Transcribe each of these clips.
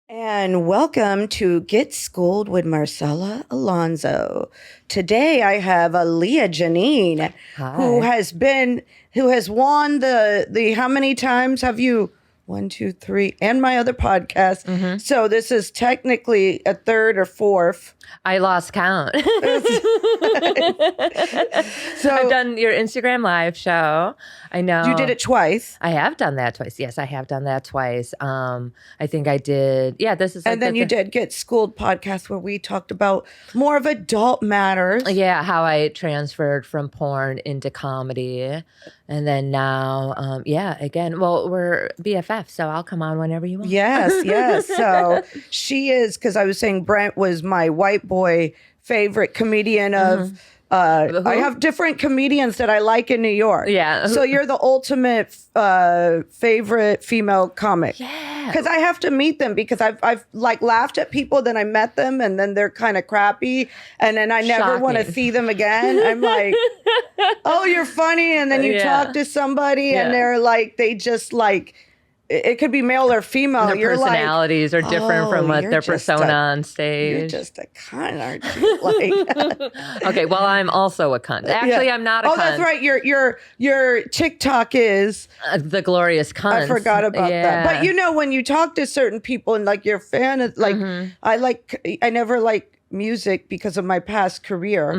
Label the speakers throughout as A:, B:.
A: And welcome to Get Schooled with Marcela Alonso. Today I have Alia Janine, who has won the how many times have you? 1, 2, 3, and my other podcast. Mm-hmm. So this is technically a third or fourth.
B: I lost count. So I've done your Instagram live show. I know.
A: You did it twice.
B: I have done that twice. Yes, I have done that twice. I think I did. Yeah, this is.
A: And then you did Get Schooled podcast where we talked about more of adult matters.
B: Yeah, how I transferred from porn into comedy. And then now, again, well, we're BFF, so I'll come on whenever you want.
A: Yes. So she is, because I was saying Bret was my white boy favorite comedian of, I have different comedians that I like in New York.
B: Yeah.
A: So you're the ultimate favorite female comic.
B: Yeah.
A: Because I have to meet them because I've like laughed at people, then I met them and then they're kind of crappy. And then I never want to see them again. I'm like, oh, you're funny. And then you talk to somebody and they're like, they just like, it could be male or female.
B: Their personalities are different from what their persona on stage.
A: You're just a cunt, aren't you? Like,
B: okay, well, I'm also a cunt. Actually, I'm not a cunt.
A: Oh, that's right. Your TikTok is
B: the glorious cunt.
A: I forgot about that. But you know, when you talk to certain people and like you're a fan of like, I never like music because of my past career.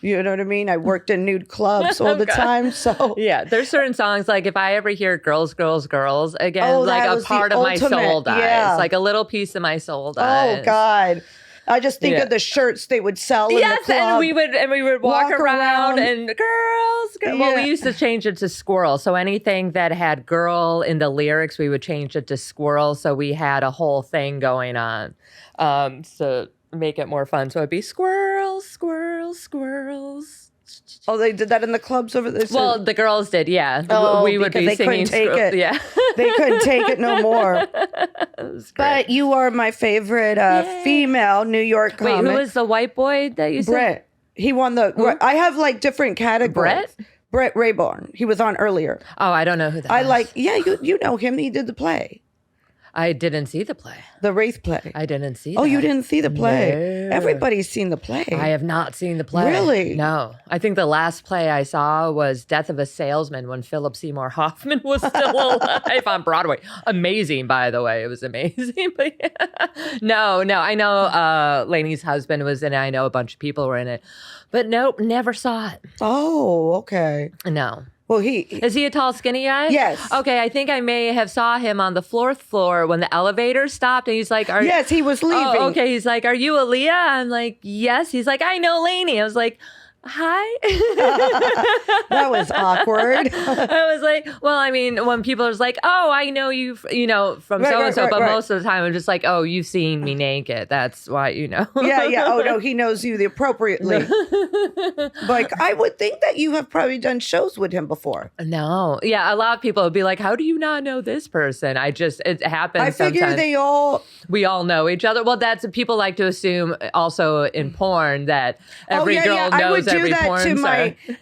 A: You know what I mean? I worked in nude clubs all the time. So
B: yeah, there's certain songs like if I ever hear girls, girls, girls again, like a part of my soul dies.
A: Yeah.
B: Like a little piece of my soul dies.
A: Oh God. I just think of the shirts they would sell in the club.
B: And we would walk around and girls. Well, we used to change it to squirrel. So anything that had girl in the lyrics, we would change it to squirrel. So we had a whole thing going on. So make it more fun. So it'd be squirrels, squirrels, squirrels.
A: Oh, they did that in the clubs over there?
B: Well, the girls did, yeah.
A: Oh,
B: we would be
A: they
B: singing.
A: Couldn't take it.
B: Yeah.
A: They couldn't take it no more. But you are my favorite female New York comic.
B: Wait, who was the white boy that you said?
A: Bret. He won the... I have like different categories. Bret Raybould. He was on earlier.
B: Oh, I don't know who that is.
A: You know him. He did the play.
B: I didn't see the play.
A: The Wraith play.
B: I didn't see that.
A: Oh, you didn't see the play?
B: No.
A: Everybody's seen the play.
B: I have not seen the play.
A: Really?
B: No. I think the last play I saw was Death of a Salesman when Philip Seymour Hoffman was still alive on Broadway. Amazing, by the way. It was amazing. But No. I know Lainey's husband was in it. I know a bunch of people were in it. But nope, never saw it.
A: Oh, okay.
B: No.
A: Well,
B: is he a tall, skinny guy?
A: Yes.
B: Okay, I think I may have saw him on the 4th floor when the elevator stopped, and he's like,
A: yes, he was leaving.
B: Oh, okay, he's like, are you Alia? I'm like, yes. He's like, I know Lainey. I was like, hi.
A: That was awkward.
B: I was like, well, I mean, when people are like, oh, I know you, from so-and-so, but most of the time I'm just like, oh, you've seen me naked. That's why,
A: Yeah. Oh, no, he knows you appropriately. Like, I would think that you have probably done shows with him before.
B: No. Yeah, a lot of people would be like, how do you not know this person? It happens
A: I figure
B: sometimes. We all know each other. Well, people like to assume also in porn that every girl knows every porn star. I would do that to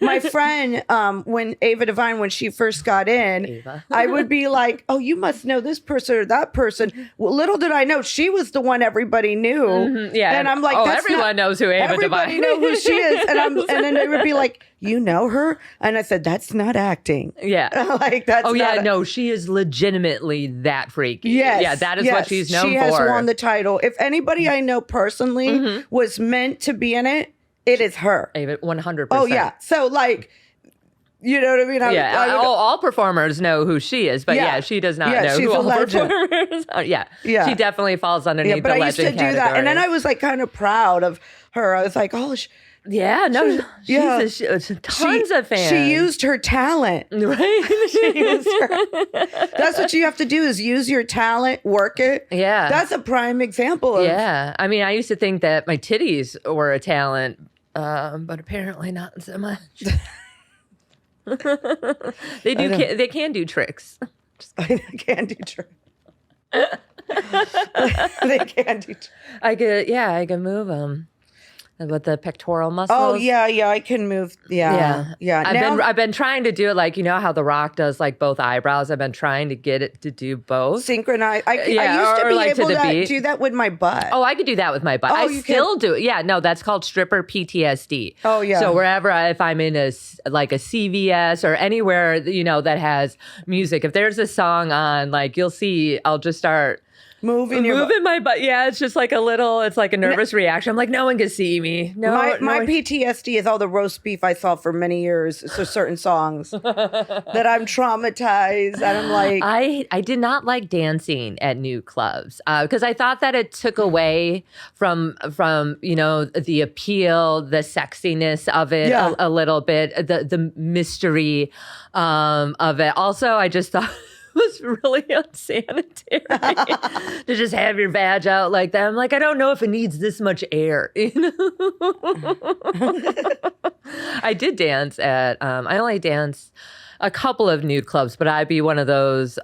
B: my friend when Ava Devine, when she first got in, I would be like, oh, you must know this person or that person. Well, little did I know she was the one everybody knew. Mm-hmm. Yeah.
A: And I'm like,
B: everyone knows who Ava Devine is.
A: Everybody knows who she is. And then they would be like, you know her? And I said, that's not acting.
B: Yeah.
A: Like that's
B: no, she is legitimately that freaky.
A: Yes.
B: Yeah, that is what she's known for.
A: She has won the title. If anybody I know personally was meant to be in it, it is her.
B: 100%.
A: Oh, yeah. So, like, you know what I mean?
B: All performers know who she is, but she does not know who all performers are. Yeah. She definitely falls underneath the legend category. But I used to do that.
A: And then I was, like, kind of proud of her. I was like, oh,
B: she's tons of fans.
A: She used her talent.
B: Right?
A: She used That's what you have to do is use your talent, work it.
B: Yeah.
A: That's a prime example of...
B: Yeah. I mean, I used to think that my titties were a talent, but apparently not so much. They can do tricks.
A: They can do tricks. They can do tricks.
B: I can move them. with the pectoral muscles.
A: Oh yeah, I can move. Yeah.
B: I've been trying to do it like, you know how The Rock does like both eyebrows. I've been trying to get it to do both.
A: Synchronize. I used to be like able to do that with my butt.
B: Oh, I could do that with my butt. I still do it. Yeah, no, that's called stripper PTSD.
A: Oh yeah.
B: So wherever if I'm in a CVS or anywhere, you know, that has music, if there's a song on, like you'll see, I'll just start moving my butt. Yeah, it's just like it's like a nervous reaction. I'm like, no one can see me. No,
A: my PTSD is all the roast beef I saw for many years. So certain songs that I'm traumatized, and I'm like,
B: I did not like dancing at new clubs because I thought that it took away from you know, the appeal, the sexiness of it a little bit, the mystery of it. Also, I just thought was really unsanitary to just have your vag out like that. I'm like, I don't know if it needs this much air. You know? I did dance at. I only danced a couple of nude clubs, but I'd be one of those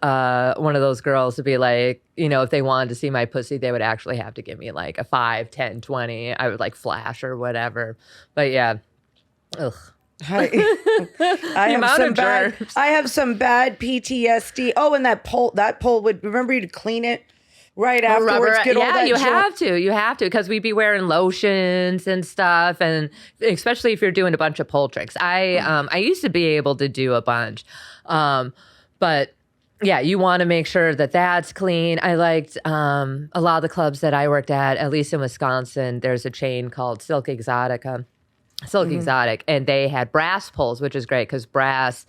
B: girls to be like, you know, if they wanted to see my pussy, they would actually have to give me like a 5, 10, 20. I would like flash or whatever. But yeah, ugh.
A: I have some bad PTSD. Oh, and that pole would, remember, you'd clean it right afterwards.
B: You have to because we'd be wearing lotions and stuff, and especially if you're doing a bunch of pole tricks. I used to be able to do a bunch, but yeah, you want to make sure that that's clean. I liked a lot of the clubs that I worked at least in Wisconsin. There's a chain called Silk Exotic, and they had brass poles, which is great because brass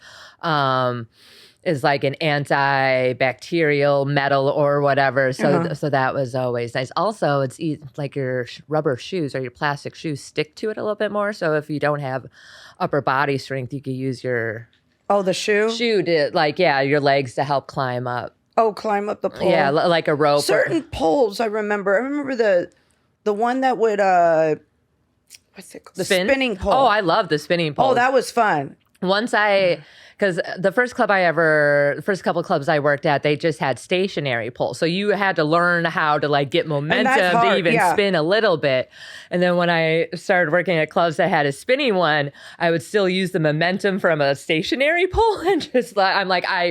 B: is like an antibacterial metal or whatever. So so that was always nice. Also, it's like your rubber shoes or your plastic shoes stick to it a little bit more. So if you don't have upper body strength, you could use your
A: the shoe
B: to your legs to help climb up.
A: Oh, climb up the pole.
B: Yeah, like a rope.
A: Certain poles, I remember the one that would what's it called? The spinning pole.
B: Oh, I love the spinning pole.
A: Oh, that was fun.
B: Because the first couple clubs I worked at, they just had stationary poles. So you had to learn how to like get momentum to even spin a little bit. And then when I started working at clubs that had a spinning one, I would still use the momentum from a stationary pole and just I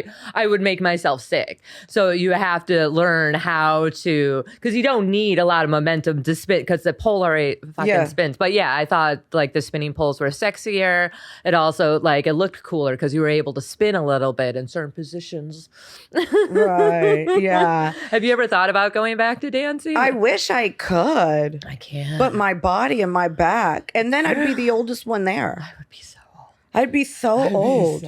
B: would make myself sick. So you have to learn how to, because you don't need a lot of momentum to spin because the pole already fucking spins. But yeah, I thought like the spinning poles were sexier. It also it looked cooler because you were able to spin a little bit in certain positions.
A: Right. Yeah.
B: Have you ever thought about going back to dancing?
A: I wish I could.
B: I can't.
A: But my body and my back. And then I'd be the oldest one there.
B: I would be so old.
A: I'd be so old.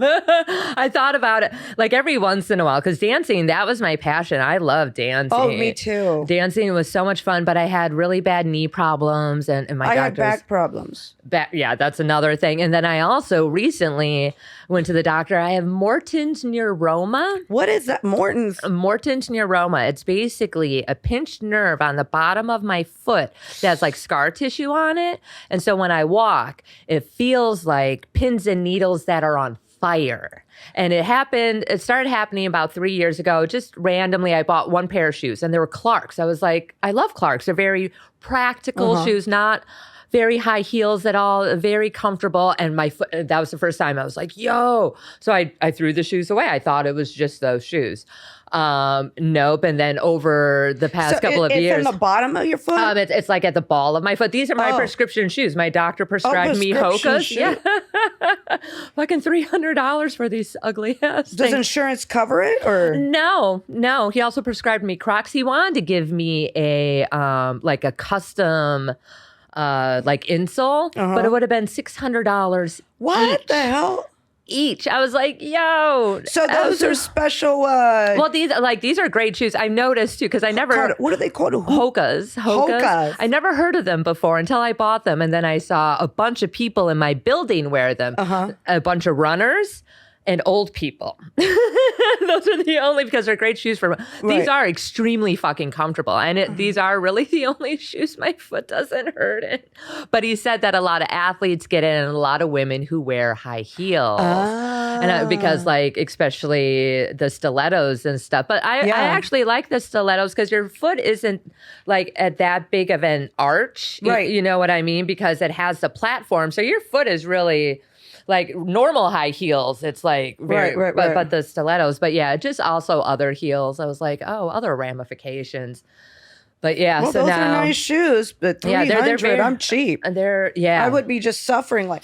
B: I thought about it like every once in a while because dancing, that was my passion. I love dancing.
A: Oh, me too.
B: Dancing was so much fun, but I had really bad knee problems and my doctors.
A: I had back problems.
B: Yeah, that's another thing. And then I also recently went to the doctor. I have Morton's neuroma.
A: What is that? Morton's
B: neuroma. It's basically a pinched nerve on the bottom of my foot that's like scar tissue on it. And so when I walk, it feels like pins and needles that are on fire. And it started happening about 3 years ago. Just randomly, I bought one pair of shoes and they were Clarks. I was like, I love Clarks. They're very practical shoes, not very high heels at all, very comfortable. And my foot, that was the first time I was like, yo. So I threw the shoes away. I thought it was just those shoes. Nope. And then over the past couple of years.
A: It's in the bottom of your foot?
B: It's like at the ball of my foot. These are my prescription shoes. My doctor prescribed me Hoka's. Yeah. Fucking $300 for these ugly ass
A: Does insurance cover it or?
B: No. He also prescribed me Crocs. He wanted to give me a custom insole, but it would have been $600.
A: What the hell?
B: Each. I was like, yo.
A: So those are special.
B: Well, these are great shoes. I noticed too because I never.
A: What are they called?
B: Hoka's. I never heard of them before until I bought them, and then I saw a bunch of people in my building wear them. A bunch of runners and old people. Those are the only, because they're great shoes for, these are extremely fucking comfortable. And these are really the only shoes my foot doesn't hurt in. But he said that a lot of athletes get in and a lot of women who wear high heels. And because like, especially the stilettos and stuff. But I actually like the stilettos because your foot isn't like at that big of an arch.
A: Right.
B: You know what I mean? Because it has the platform. So your foot is really like normal high heels. It's like, very, but the stilettos, but yeah, just also other heels. I was like, oh, other ramifications. But yeah,
A: well,
B: so
A: those
B: now,
A: are nice shoes, but 300,
B: they're
A: I'm cheap.
B: I
A: would be just suffering like.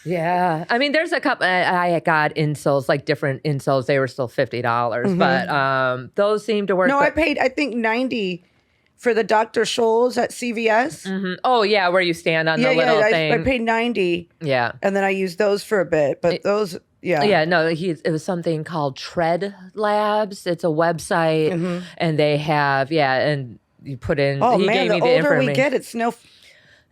B: Yeah. I mean, there's a couple, I got insoles, like different insoles. They were still $50, but those seem to work.
A: No, I paid, I think $90 for the Dr. Scholl's at CVS.
B: Oh, yeah, where you stand on the little thing.
A: I paid $90.
B: Yeah.
A: And then I used those for a bit, but those, yeah.
B: Yeah, no, it was something called Tread Labs. It's a website, and they have, and you put in,
A: oh, man, the older we get, it's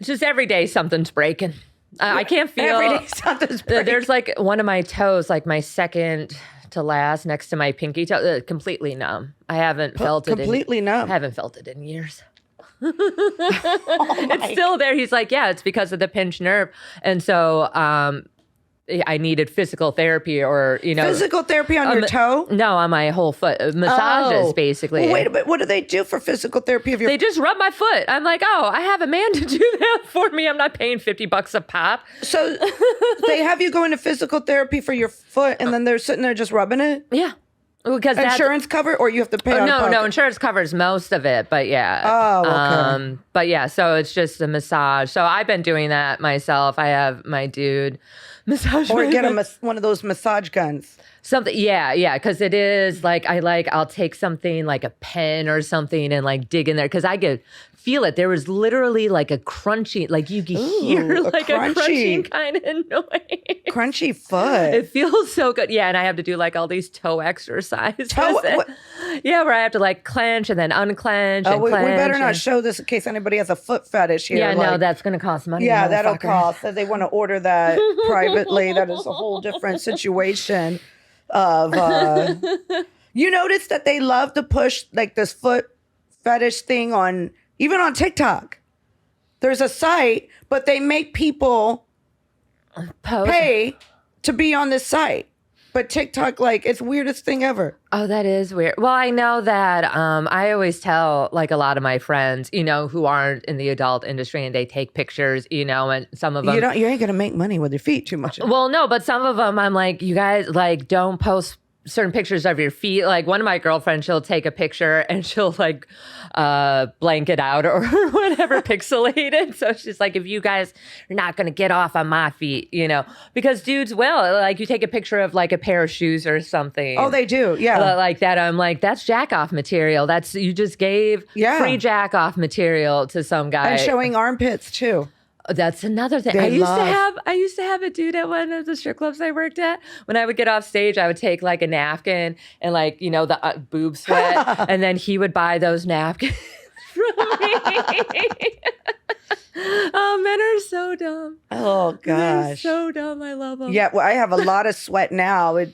B: just every day something's breaking. I can't feel.
A: Every day something's breaking.
B: There's like one of my toes, like my second to last next to my pinky toe, completely numb. I haven't felt it.
A: Completely numb.
B: I haven't felt it in years. It's still there. He's like, yeah, it's because of the pinched nerve. And so I needed physical therapy or,
A: Physical therapy on your toe?
B: No, on my whole foot. Massages, basically.
A: Well, wait a minute. What do they do for physical therapy of your
B: They just rub my foot. I'm like, oh, I have a man to do that for me. I'm not paying $50 a pop.
A: So they have you go into physical therapy for your foot and then they're sitting there just rubbing it?
B: Yeah. Because
A: insurance cover, or you have to pay out of pocket?
B: No, insurance covers most of it, but yeah.
A: Oh, okay.
B: But yeah, so it's just a massage. So I've been doing that myself. I have my dude massage.
A: Or get one of those massage guns.
B: Something, yeah, because it is I'll take something like a pen or something and like dig in there because I could feel it. There was literally like a crunchy, like you could hear like a crunching kind of noise.
A: Crunchy foot.
B: It feels so good. Yeah, and I have to do like all these toe exercises. Yeah, where I have to like clench and then unclench.
A: We better not show this in case anybody has a foot fetish here.
B: Yeah, no, that's going to cost money.
A: Yeah, that'll cost. So they want to order that privately. That is a whole different situation. You notice that they love to push like this foot fetish thing on even on TikTok. There's a site, but they make people pay to be on this site. But TikTok, like, it's the weirdest thing ever.
B: Oh, that is weird. Well, I know that I always tell, like, a lot of my friends, who aren't in the adult industry and they take pictures, and some of them...
A: You ain't going to make money with your feet too much.
B: Well, no, but some of them, I'm like, you guys, like, don't post certain pictures of your feet. Like one of my girlfriends, she'll take a picture and she'll like blank it out or whatever, pixelate it. So she's like, if you guys are not going to get off on my feet, because dudes will, like you take a picture of like a pair of shoes or something.
A: Oh, they do. Yeah.
B: Like that. I'm like, that's jack off material. You just gave free jack off material to some guy.
A: And showing armpits too.
B: That's another thing. I used to have a dude at one of the strip clubs I worked at. When I would get off stage, I would take like a napkin and like, the boob sweat. And then he would buy those napkins from me. Oh, men are so dumb.
A: Oh, gosh.
B: They're so dumb. I love them.
A: Yeah, well, I have a lot of sweat now.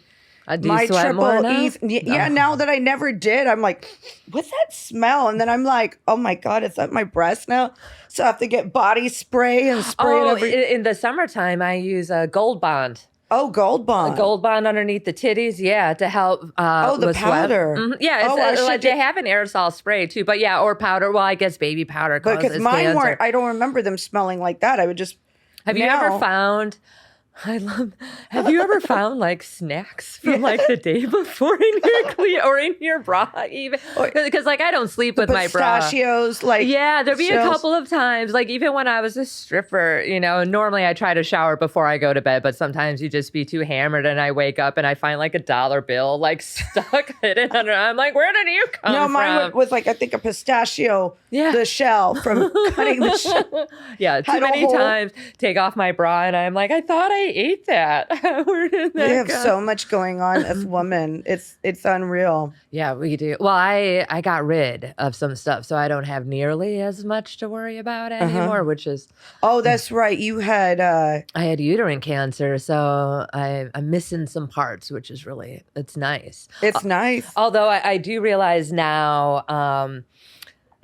B: My triple
A: E. Yeah, now that I never did, I'm like, what's that smell? And then I'm like, oh my God, is that my breast now? So I have to get body spray and spray it
B: in the summertime, I use a Gold Bond.
A: Oh, Gold Bond.
B: A Gold Bond underneath the titties, to help
A: the powder.
B: Mm-hmm. Yeah, it's they have an aerosol spray too, but or powder. Well, I guess baby powder causes
A: because mine
B: cancer.
A: weren't, I don't remember them smelling like that. I would just...
B: Have you ever found... Have you ever found like snacks from like the day before in your or in your bra even? Because like I don't sleep with my bra.
A: Pistachios, like
B: there'd be a couple of times, like even when I was a stripper, normally I try to shower before I go to bed, but sometimes you just be too hammered and I wake up and I find like a dollar bill like stuck hidden under. I'm like, where did you come from?
A: No, mine was like I think a pistachio, the shell from cutting the shell.
B: Yeah, too many times take off my bra and I'm like, I thought I I ate that. Where did that
A: We have
B: go?
A: so much going on as women. It's unreal.
B: Yeah, we do. Well, I got rid of some stuff, so I don't have nearly as much to worry about anymore, which is...
A: Oh, that's right. You had...
B: I had uterine cancer, so I'm missing some parts, which is really... It's nice.
A: It's nice.
B: Although I do realize now,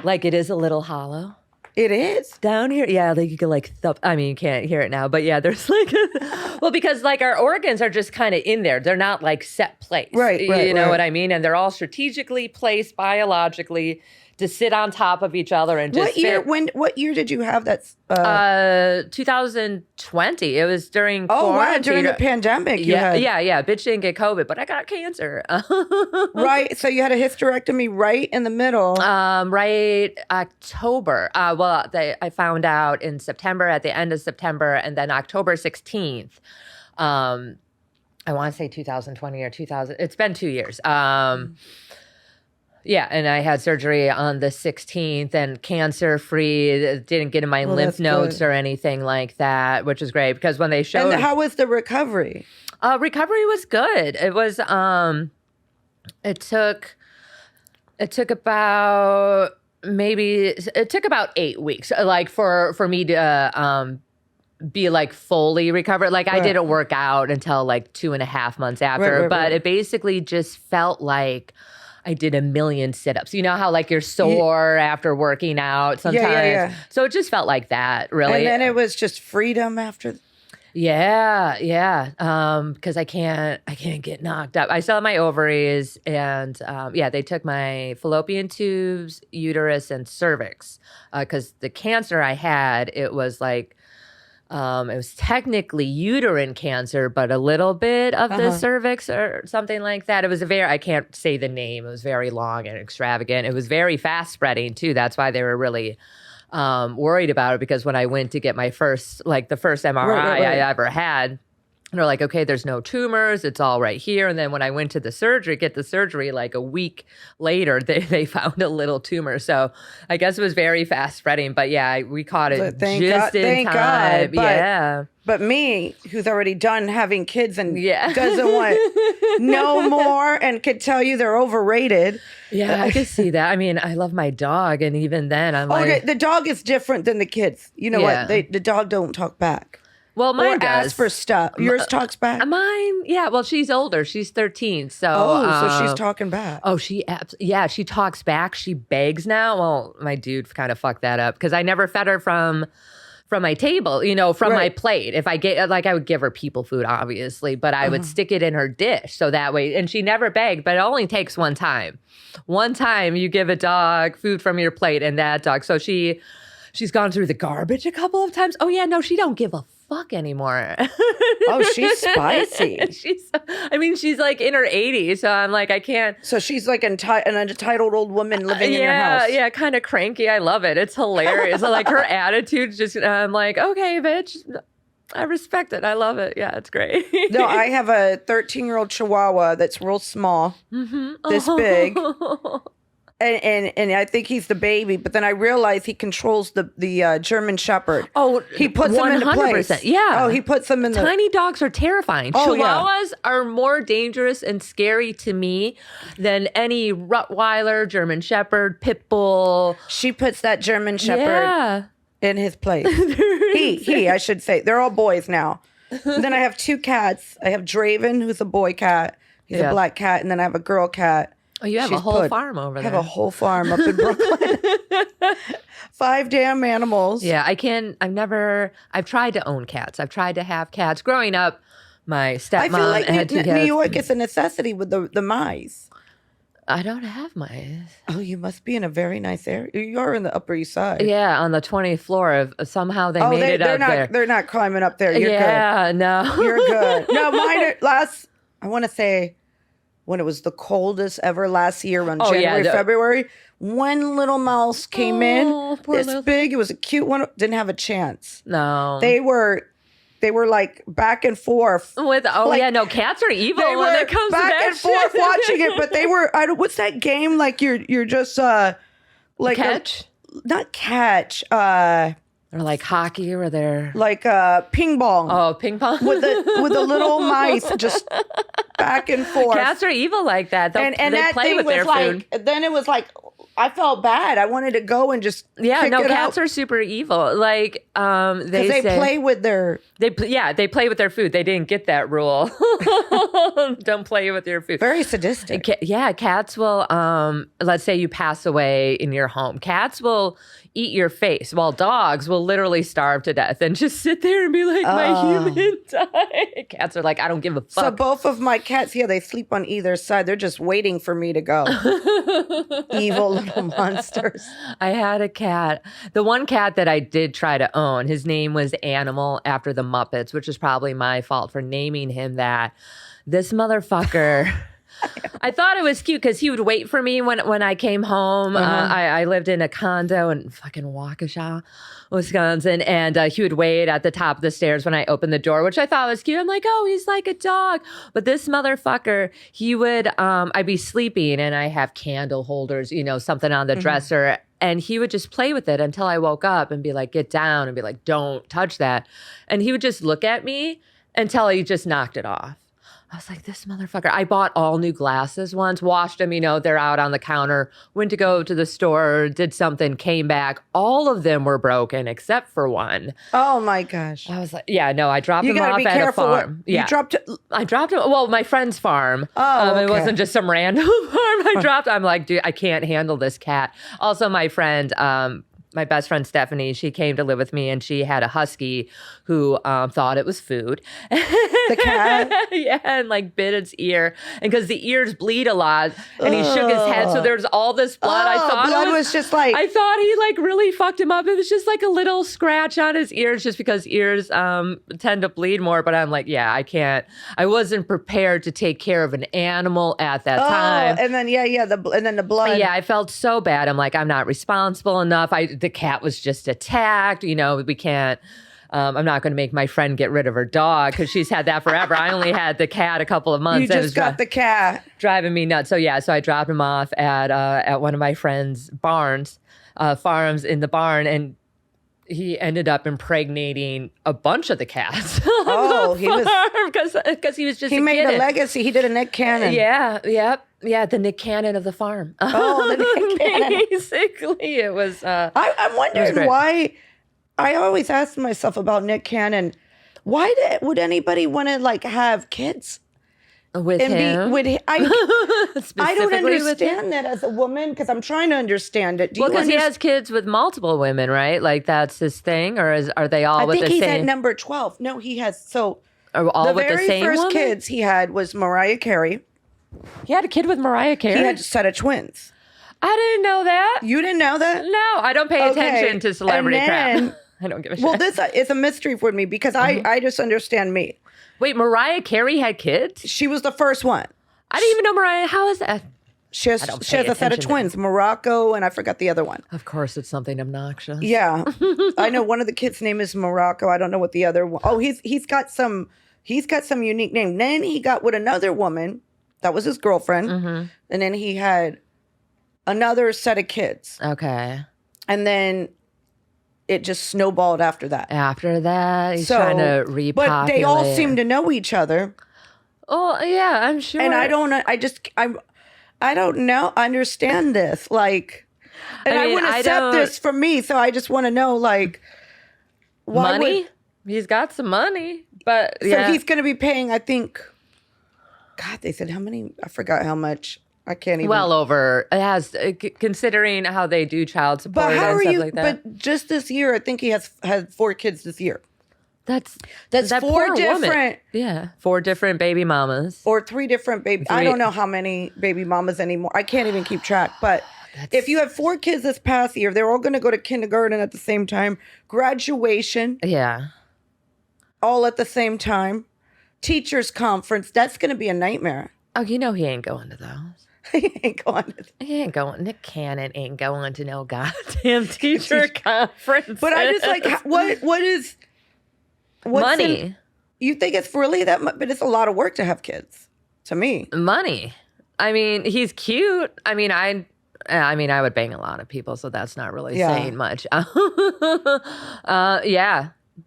B: like, it is a little hollow.
A: It is?
B: Down here? Yeah, like you could like thump. I mean, you can't hear it now, but yeah, there's like... well, because like our organs are just kind of in there. They're not like set place.
A: Right,
B: You know what I mean? And they're all strategically placed biologically to sit on top of each other and just...
A: What year did you have that?
B: 2020. It was during
A: Oh, wow,
B: quarantine.
A: during the pandemic.
B: Yeah. Bitch didn't get COVID, but I got cancer.
A: Right. So you had a hysterectomy right in the middle.
B: Right October. I found out in September, at the end of September, and then October 16th. I want to say 2020 or 2000. It's been 2 years. Yeah, and I had surgery on the 16th and cancer-free. Didn't get in my lymph nodes or anything like that, which is great because when they showed...
A: And how was the recovery?
B: Recovery was good. It was... It took about 8 weeks, like for me to be like fully recovered. Like I didn't work out until like 2.5 months after, but it basically just felt like I did a million sit-ups. You know how like you're sore after working out sometimes? Yeah. So it just felt like that, really.
A: And then it was just freedom after.
B: Yeah. Because I can't get knocked up. I still have my ovaries, and they took my fallopian tubes, uterus, and cervix. Because the cancer I had, it was like, it was technically uterine cancer, but a little bit of the cervix or something like that. It was I can't say the name. It was very long and extravagant. It was very fast spreading too. That's why they were really worried about it, because when I went to get my first MRI I ever had, they're like, okay, there's no tumors. It's all right here. And then when I went to get the surgery, like a week later, they found a little tumor. So I guess it was very fast spreading. But yeah, we caught it in time.
A: But me, who's already done having kids and doesn't want no more and could tell you they're overrated.
B: Yeah, I could see that. I mean, I love my dog. And even then, I'm like...
A: the dog is different than the kids. You know what? The dog don't talk back.
B: Well, mine does.
A: Ask for stuff. Yours talks back?
B: Mine, yeah. Well, she's older. She's 13. So,
A: so she's talking back.
B: Oh, she talks back. She begs now. Well, my dude kind of fucked that up because I never fed her from my table, from my plate. If I get, I would give her people food, obviously, but I would stick it in her dish. So that way, and she never begged, but it only takes one time. One time you give a dog food from your plate and that dog. So she's gone through the garbage a couple of times. Oh yeah, no, she don't give a fuck anymore.
A: Oh, she's spicy.
B: She's like in her 80s, so I'm like, I can't.
A: So she's like an entitled old woman living in your house.
B: Yeah, kind of cranky. I love it. It's hilarious. Like her attitude, just I'm like, okay, bitch. I respect it. I love it. Yeah, it's great.
A: No, I have a 13-year-old Chihuahua that's real small, this big. And I think he's the baby, but then I realize he controls the German Shepherd.
B: Oh,
A: he puts 100%, them into place.
B: Yeah.
A: Oh, he puts them in the...
B: Tiny dogs are terrifying.
A: Oh,
B: Chihuahuas are more dangerous and scary to me than any Rottweiler, German Shepherd, Pit Bull.
A: She puts that German Shepherd in his place. I should say. They're all boys now. And then I have 2 cats. I have Draven, who's a boy cat. He's a black cat. And then I have a girl cat.
B: Oh, you have a whole farm over there.
A: I have a whole farm up in Brooklyn. 5 damn animals.
B: Yeah, I've tried to own cats. I've tried to have cats. Growing up, my stepmom
A: I feel like
B: had 2 cats.
A: New York is a necessity with the mice.
B: I don't have mice.
A: Oh, you must be in a very nice area. You're in the Upper East Side.
B: Yeah, on the 20th floor. Somehow they made it up there.
A: They're not climbing up there. You're good.
B: Yeah, no.
A: You're good. No, mine I want to say, when it was the coldest ever last year around February, one little mouse came in, this big. It was a cute one. Didn't have a chance.
B: No.
A: They were like back and forth.
B: Cats are evil when it comes to that
A: back and forth watching it, but they were, what's that game? Like you're just like
B: catch?
A: not catch.
B: Or like hockey, where they're
A: like ping pong.
B: Oh, ping pong
A: with the little mice just back and forth.
B: Cats are evil like that. They play with their food.
A: Then it was like I felt bad. I wanted to go and just
B: cats are super evil. Like they
A: play with their
B: they play with their food. They didn't get that rule. Don't play with your food.
A: Very sadistic.
B: Cats will. Let's say you pass away in your home. Cats will eat your face, while dogs will literally starve to death and just sit there and be like, my human died. Cats are like, I don't give a fuck.
A: So both of my cats, they sleep on either side. They're just waiting for me to go. Evil little monsters.
B: I had a cat. The one cat that I did try to own, his name was Animal after the Muppets, which is probably my fault for naming him that. This motherfucker... I thought it was cute because he would wait for me when I came home. I lived in a condo in fucking Waukesha, Wisconsin, and he would wait at the top of the stairs when I opened the door, which I thought was cute. I'm like, oh, he's like a dog. But this motherfucker, he would, I'd be sleeping and I have candle holders, something on the dresser. And he would just play with it until I woke up and be like, get down, and be like, don't touch that. And he would just look at me until he just knocked it off. I was like, this motherfucker. I bought all new glasses once, washed them, they're out on the counter, went to go to the store, did something, came back. All of them were broken except for one.
A: Oh my gosh.
B: I was like, I dropped them off at a farm.
A: You dropped it?
B: I dropped them, my friend's farm.
A: Oh, okay.
B: It wasn't just some random farm. I'm like, dude, I can't handle this cat. Also, my friend, my best friend Stephanie, she came to live with me and she had a husky who thought it was food.
A: The cat?
B: Yeah, and like bit its ear. And because the ears bleed a lot and he shook his head. So there's all this blood. I thought
A: blood was just like...
B: I thought he like really fucked him up. It was just like a little scratch on his ears just because ears tend to bleed more. But I'm like, I can't. I wasn't prepared to take care of an animal at that time.
A: And then, and then the blood.
B: Yeah, I felt so bad. I'm like, I'm not responsible enough. The cat was just attacked. We can't, I'm not going to make my friend get rid of her dog because she's had that forever. I only had the cat a couple of months.
A: You just got the cat.
B: Driving me nuts. So so I dropped him off at one of my friend's farms in the barn, and he ended up impregnating a bunch of the cats. He was because he was just
A: he made a legacy. He did a Nick Cannon.
B: Yeah, the Nick Cannon of the farm.
A: Oh, the Nick Cannon.
B: Basically, it was.
A: I'm wondering why. I always ask myself about Nick Cannon. Why would anybody want to have kids
B: with him?
A: I don't understand that as a woman because I'm trying to understand it.
B: Because he has kids with multiple women, right? Like that's his thing, or are they all with the same?
A: I think he's at number 12. No, he has
B: Are all with the same
A: very first
B: woman?
A: kids he had was Mariah Carey.
B: He had a kid with Mariah Carey?
A: He had a set of twins.
B: I didn't know that.
A: You didn't know that?
B: No, I don't pay attention to celebrity crap. I don't give a shit.
A: Well, this is a mystery for me because I just understand me.
B: Wait, Mariah Carey had kids?
A: She was the first one.
B: I didn't even know Mariah. How is that?
A: She has a set of twins, Morocco, and I forgot the other one.
B: Of course, it's something obnoxious.
A: Yeah. I know one of the kids' name is Morocco. I don't know what the other one. Oh, he's got some unique name. Then he got with another woman. That was his girlfriend. Mm-hmm. And then he had another set of kids.
B: Okay.
A: And then it just snowballed after that.
B: After that, he's trying to repopulate.
A: But they all seem to know each other.
B: Oh, yeah, I'm sure.
A: And I don't know, understand this. And I wouldn't accept this from me. So I just want to know, why
B: money? He's got some money. But
A: so he's going to be paying, I think, God, they said how many? I forgot how much. I can't even.
B: Well over. It has, considering how they do child support and stuff like that.
A: But just this year, I think he had 4 kids this year.
B: That's
A: 4 different.
B: Woman. Yeah, 4 different baby mamas.
A: Or 3 different baby. I don't know how many baby mamas anymore. I can't even keep track. But if you have 4 kids this past year, they're all going to go to kindergarten at the same time. Graduation.
B: Yeah.
A: All at the same time. Teachers conference. That's going to be a nightmare.
B: Oh, he ain't going to those.
A: He ain't going.
B: Nick Cannon ain't going to no goddamn teacher conference.
A: But I just what is
B: money?
A: You think it's really that much? But it's a lot of work to have kids. To me,
B: money. I mean, he's cute. I mean, I mean, I would bang a lot of people, so that's not really saying much. Yeah.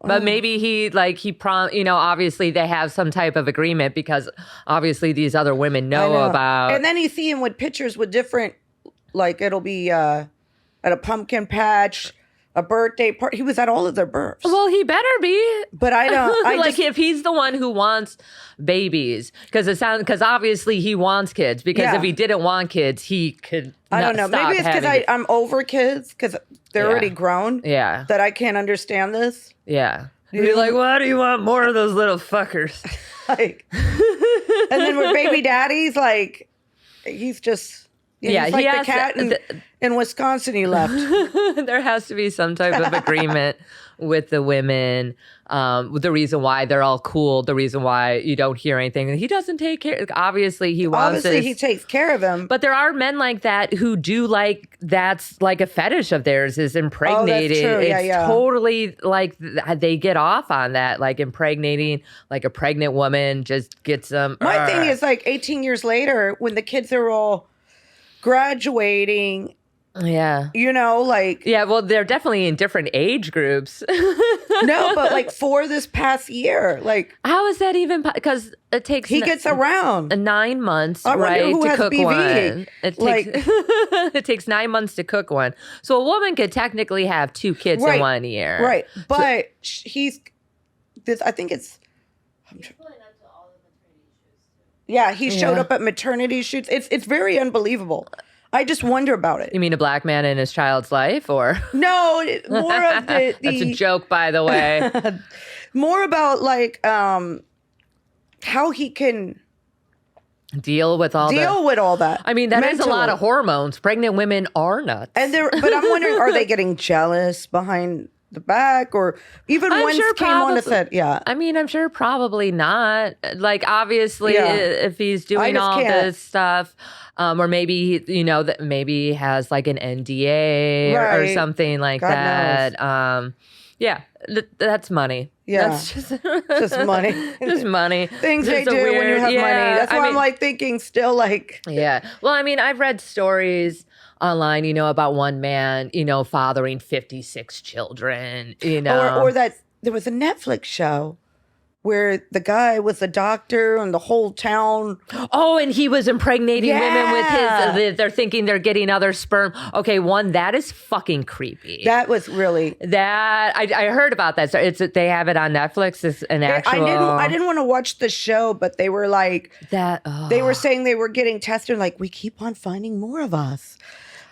B: But maybe obviously they have some type of agreement because obviously these other women know about.
A: And then you see him with pictures with different, like it'll be at a pumpkin patch, a birthday party. He was at all of their births.
B: Well, he better be.
A: But I don't.
B: Like if he's the one who wants babies, because obviously he wants kids. Because if he didn't want kids, he could.
A: I don't know. Maybe it's because I'm over kids because they're already grown.
B: Yeah.
A: That I can't understand this.
B: Yeah. You'd be like, why do you want more of those little fuckers?
A: Like, and then with baby daddies, like, he's just. Yeah, he's like the cat in Wisconsin he left.
B: There has to be some type of agreement with the women. The reason why they're all cool, the reason why you don't hear anything. He doesn't take care. Obviously, he wants this.
A: He takes care of him.
B: But there are men like that who do like, that's like a fetish of theirs is impregnating.
A: Oh, that's true.
B: It's totally like they get off on that, like impregnating, like a pregnant woman just gets them.
A: My thing is like 18 years later when the kids are all graduating.
B: Yeah.
A: Like.
B: Yeah, well, they're definitely in different age groups.
A: No, but like for this past year, like.
B: How is that even? Because it takes.
A: He gets around.
B: 9 months, right, to cook BV. One. It takes 9 months to cook one. So a woman could technically have 2 kids in 1 year.
A: Right. But I think it's. Yeah, he showed up at maternity shoots. It's very unbelievable. I just wonder about it.
B: You mean a black man in his child's life, or
A: no? More of the.
B: That's a joke, by the way.
A: More about like how he can
B: deal with all
A: that.
B: I mean, that is a lot of hormones. Pregnant women are nuts,
A: but I'm wondering, are they getting jealous behind the back, or even ones came on and said,
B: I mean, I'm sure probably not. Like, obviously, if he's doing all this stuff, or maybe, that maybe he has like an NDA or something like God that. Knows. That's money.
A: Yeah.
B: That's
A: just money.
B: Just money.
A: Things they do when you have money. That's why I'm like thinking still like.
B: Yeah. Well, I mean, I've read stories online, about one man, fathering 56 children,
A: Or that there was a Netflix show where the guy was a doctor and the whole town.
B: Oh, and he was impregnating women with his, they're thinking they're getting other sperm. Okay, that is fucking creepy.
A: That was really.
B: I heard about that. So they have it on Netflix. It's an actual.
A: I didn't want to watch the show, but they were like. They were saying they were getting tested, like, we keep on finding more of us.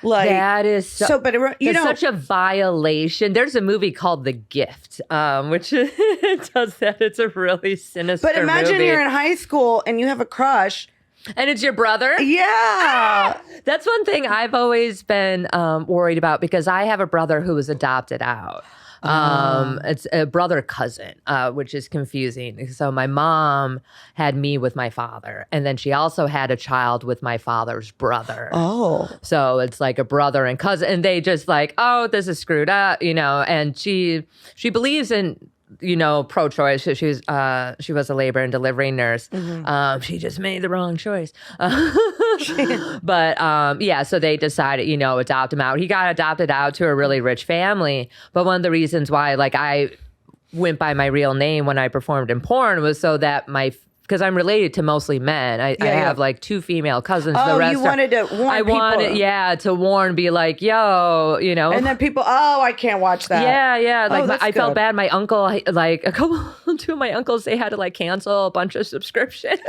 A: Like,
B: that is
A: but it's
B: such a violation. There's a movie called The Gift, which does that. It's a really sinister movie.
A: But imagine you're in high school and you have a crush.
B: And it's your brother?
A: Yeah.
B: That's one thing I've always been worried about because I have a brother who was adopted out. It's a brother cousin, which is confusing. So my mom had me with my father, and then she also had a child with my father's brother.
A: Oh,
B: so it's like a brother and cousin, and they just like, oh, this is screwed up, And she believes in pro-choice. She was a labor and delivery nurse. Mm-hmm. She just made the wrong choice. But so they decided, adopt him out. He got adopted out to a really rich family. But one of the reasons why, like, I went by my real name when I performed in porn was so that because I'm related to mostly men. I have like 2 female cousins.
A: Oh,
B: the rest
A: you wanted to warn people.
B: I wanted, to warn, be like, yo,
A: And then people, I can't watch that.
B: Yeah. Like I felt bad. My uncle, like 2 of my uncles, they had to like cancel a bunch of subscriptions.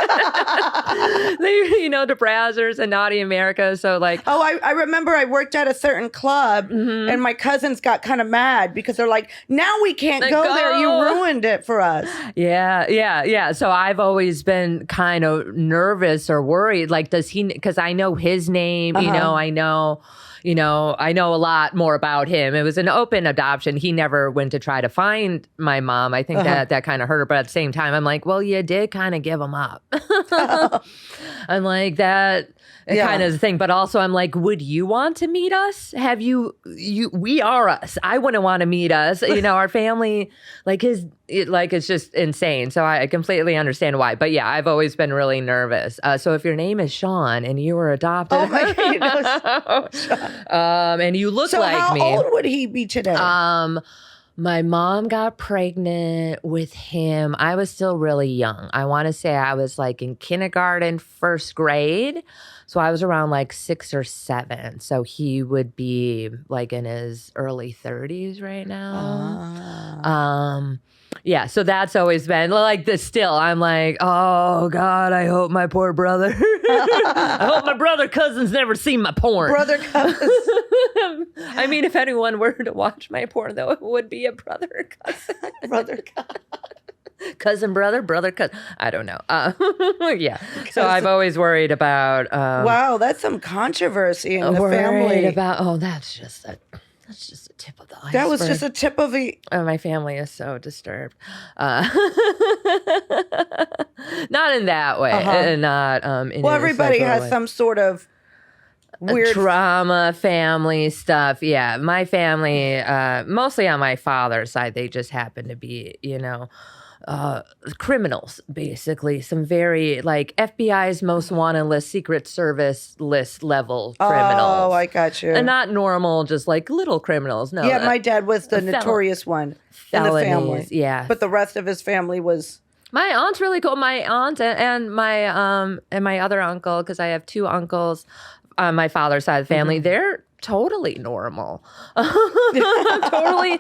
B: To Brazzers and Naughty America. So like.
A: Oh, I remember I worked at a certain club and my cousins got kind of mad because they're like, now we can't go there. You ruined it for us.
B: Yeah. So I've always been kind of nervous or worried, like, does he, because I know his name, I know a lot more about him. It was an open adoption. He never went to try to find my mom. I think that kind of hurt her, but at the same time I'm like, well, you did kind of give him up. I'm like, that kind of thing. But also I'm like, would you want to meet us? Have you we are us. I wouldn't want to meet us. Our family, like it's just insane. So I completely understand why. but yeah, I've always been really nervous. So if your name is Sean and you were adopted,
A: oh my goodness,
B: and you look like me,
A: how old would he be today?
B: My mom got pregnant with him. I was still really young. I want to say I was like in kindergarten, first grade. So I was around like 6 or 7. So he would be like in his early 30s right now. Yeah, so that's always been like this. Still, I'm like, oh God, I hope my poor brother. I hope my brother cousins never seen my porn.
A: Brother cousins.
B: I mean, if anyone were to watch my porn, though, it would be a brother or cousin.
A: Brother cousin.
B: Brother cousin. I don't know. Yeah. So I've always worried about.
A: Wow, that's some controversy in the family.
B: That's just a tip of the iceberg.
A: That was just a tip of the.
B: My family is so disturbed. Not in that way. Not in.
A: Well, everybody has some sort of weird
B: trauma, family stuff. Yeah, my family, mostly on my father's side, they just happen to be, criminals, basically. Some very, like, FBI's most wanted list, Secret Service list level criminals.
A: Oh, I got you.
B: And not normal, just like little criminals. No.
A: Yeah, my dad was the notorious one in the family.
B: Yeah.
A: But the rest of his family was.
B: My aunt's really cool. My aunt and my other uncle, because I have 2 uncles on my father's side of the family, they're totally normal. totally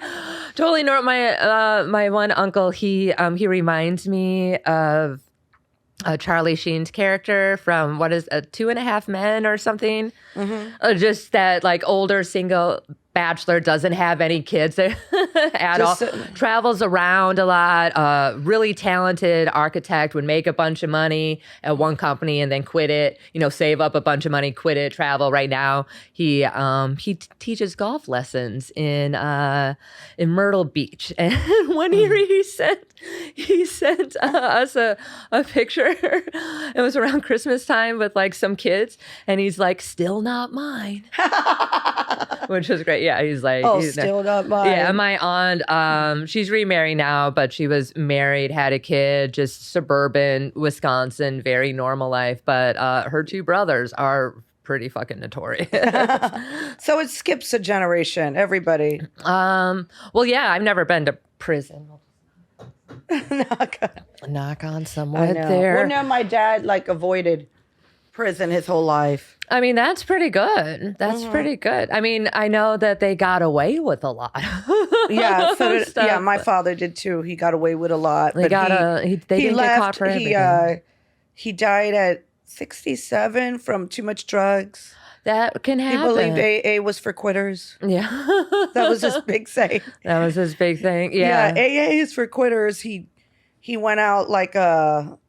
B: normal. My one uncle, he reminds me of Charlie Sheen's character from what is 2.5 Men or something. Just that like older single bachelor, doesn't have any kids at all, travels around a lot, really talented architect, would make a bunch of money at one company and then quit it, save up a bunch of money, quit it, travel. Right now he teaches golf lessons in Myrtle Beach, and one year he sent us a picture. It was around Christmas time with like some kids, and he's like, still not mine. Which was great. Yeah, he's like,
A: still not mine.
B: Yeah, my aunt, she's remarried now, but she was married, had a kid, just suburban Wisconsin, very normal life. But her 2 brothers are pretty fucking notorious.
A: So it skips a generation, everybody.
B: Well, yeah, I've never been to prison. Knock on some wood there.
A: Well, no, my dad avoided prison his whole life.
B: I mean, that's pretty good. That's pretty good. I mean, I know that they got away with a lot.
A: Yeah, my father did too. He got away with a lot.
B: They didn't get caught for everything.
A: He died at 67 from too much drugs.
B: That can happen.
A: He believed AA was for quitters.
B: Yeah.
A: That was his big saying.
B: That was his big thing. Yeah.
A: Yeah, AA is for quitters. He went out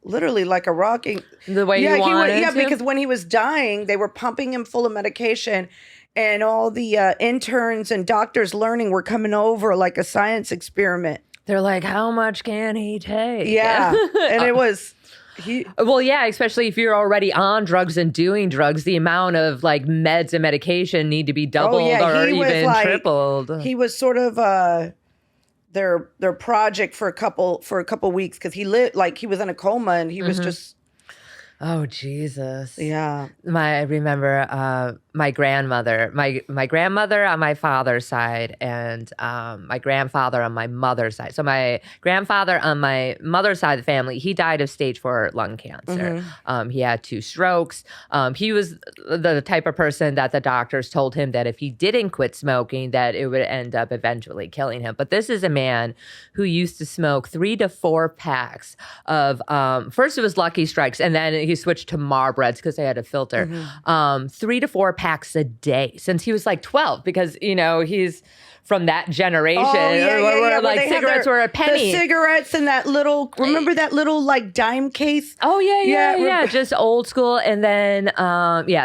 A: literally like a rocking.
B: The way you wanted to?
A: Because when he was dying, they were pumping him full of medication, and all the interns and doctors learning were coming over like a science experiment.
B: They're like, how much can he take?
A: Yeah, and it was...
B: Well, yeah, especially if you're already on drugs and doing drugs, the amount of like meds and medication need to be doubled or even tripled.
A: He was sort of their project for a couple weeks, because he lived he was in a coma, and he was just.
B: Oh, Jesus.
A: Yeah.
B: I remember my grandmother, my grandmother on my father's side, and my grandfather on my mother's side. So my grandfather on my mother's side of the family, he died of stage 4 lung cancer. He had 2 strokes. He was the type of person that the doctors told him that if he didn't quit smoking, that it would end up eventually killing him. But this is a man who used to smoke 3 to 4 packs of, first it was Lucky Strikes, and then he switched to Marlboros because they had a filter. 3 to 4 packs a day since he was like 12, because he's from that generation where cigarettes were a penny.
A: The cigarettes and that little, remember that little dime case?
B: Oh yeah, just old school. And then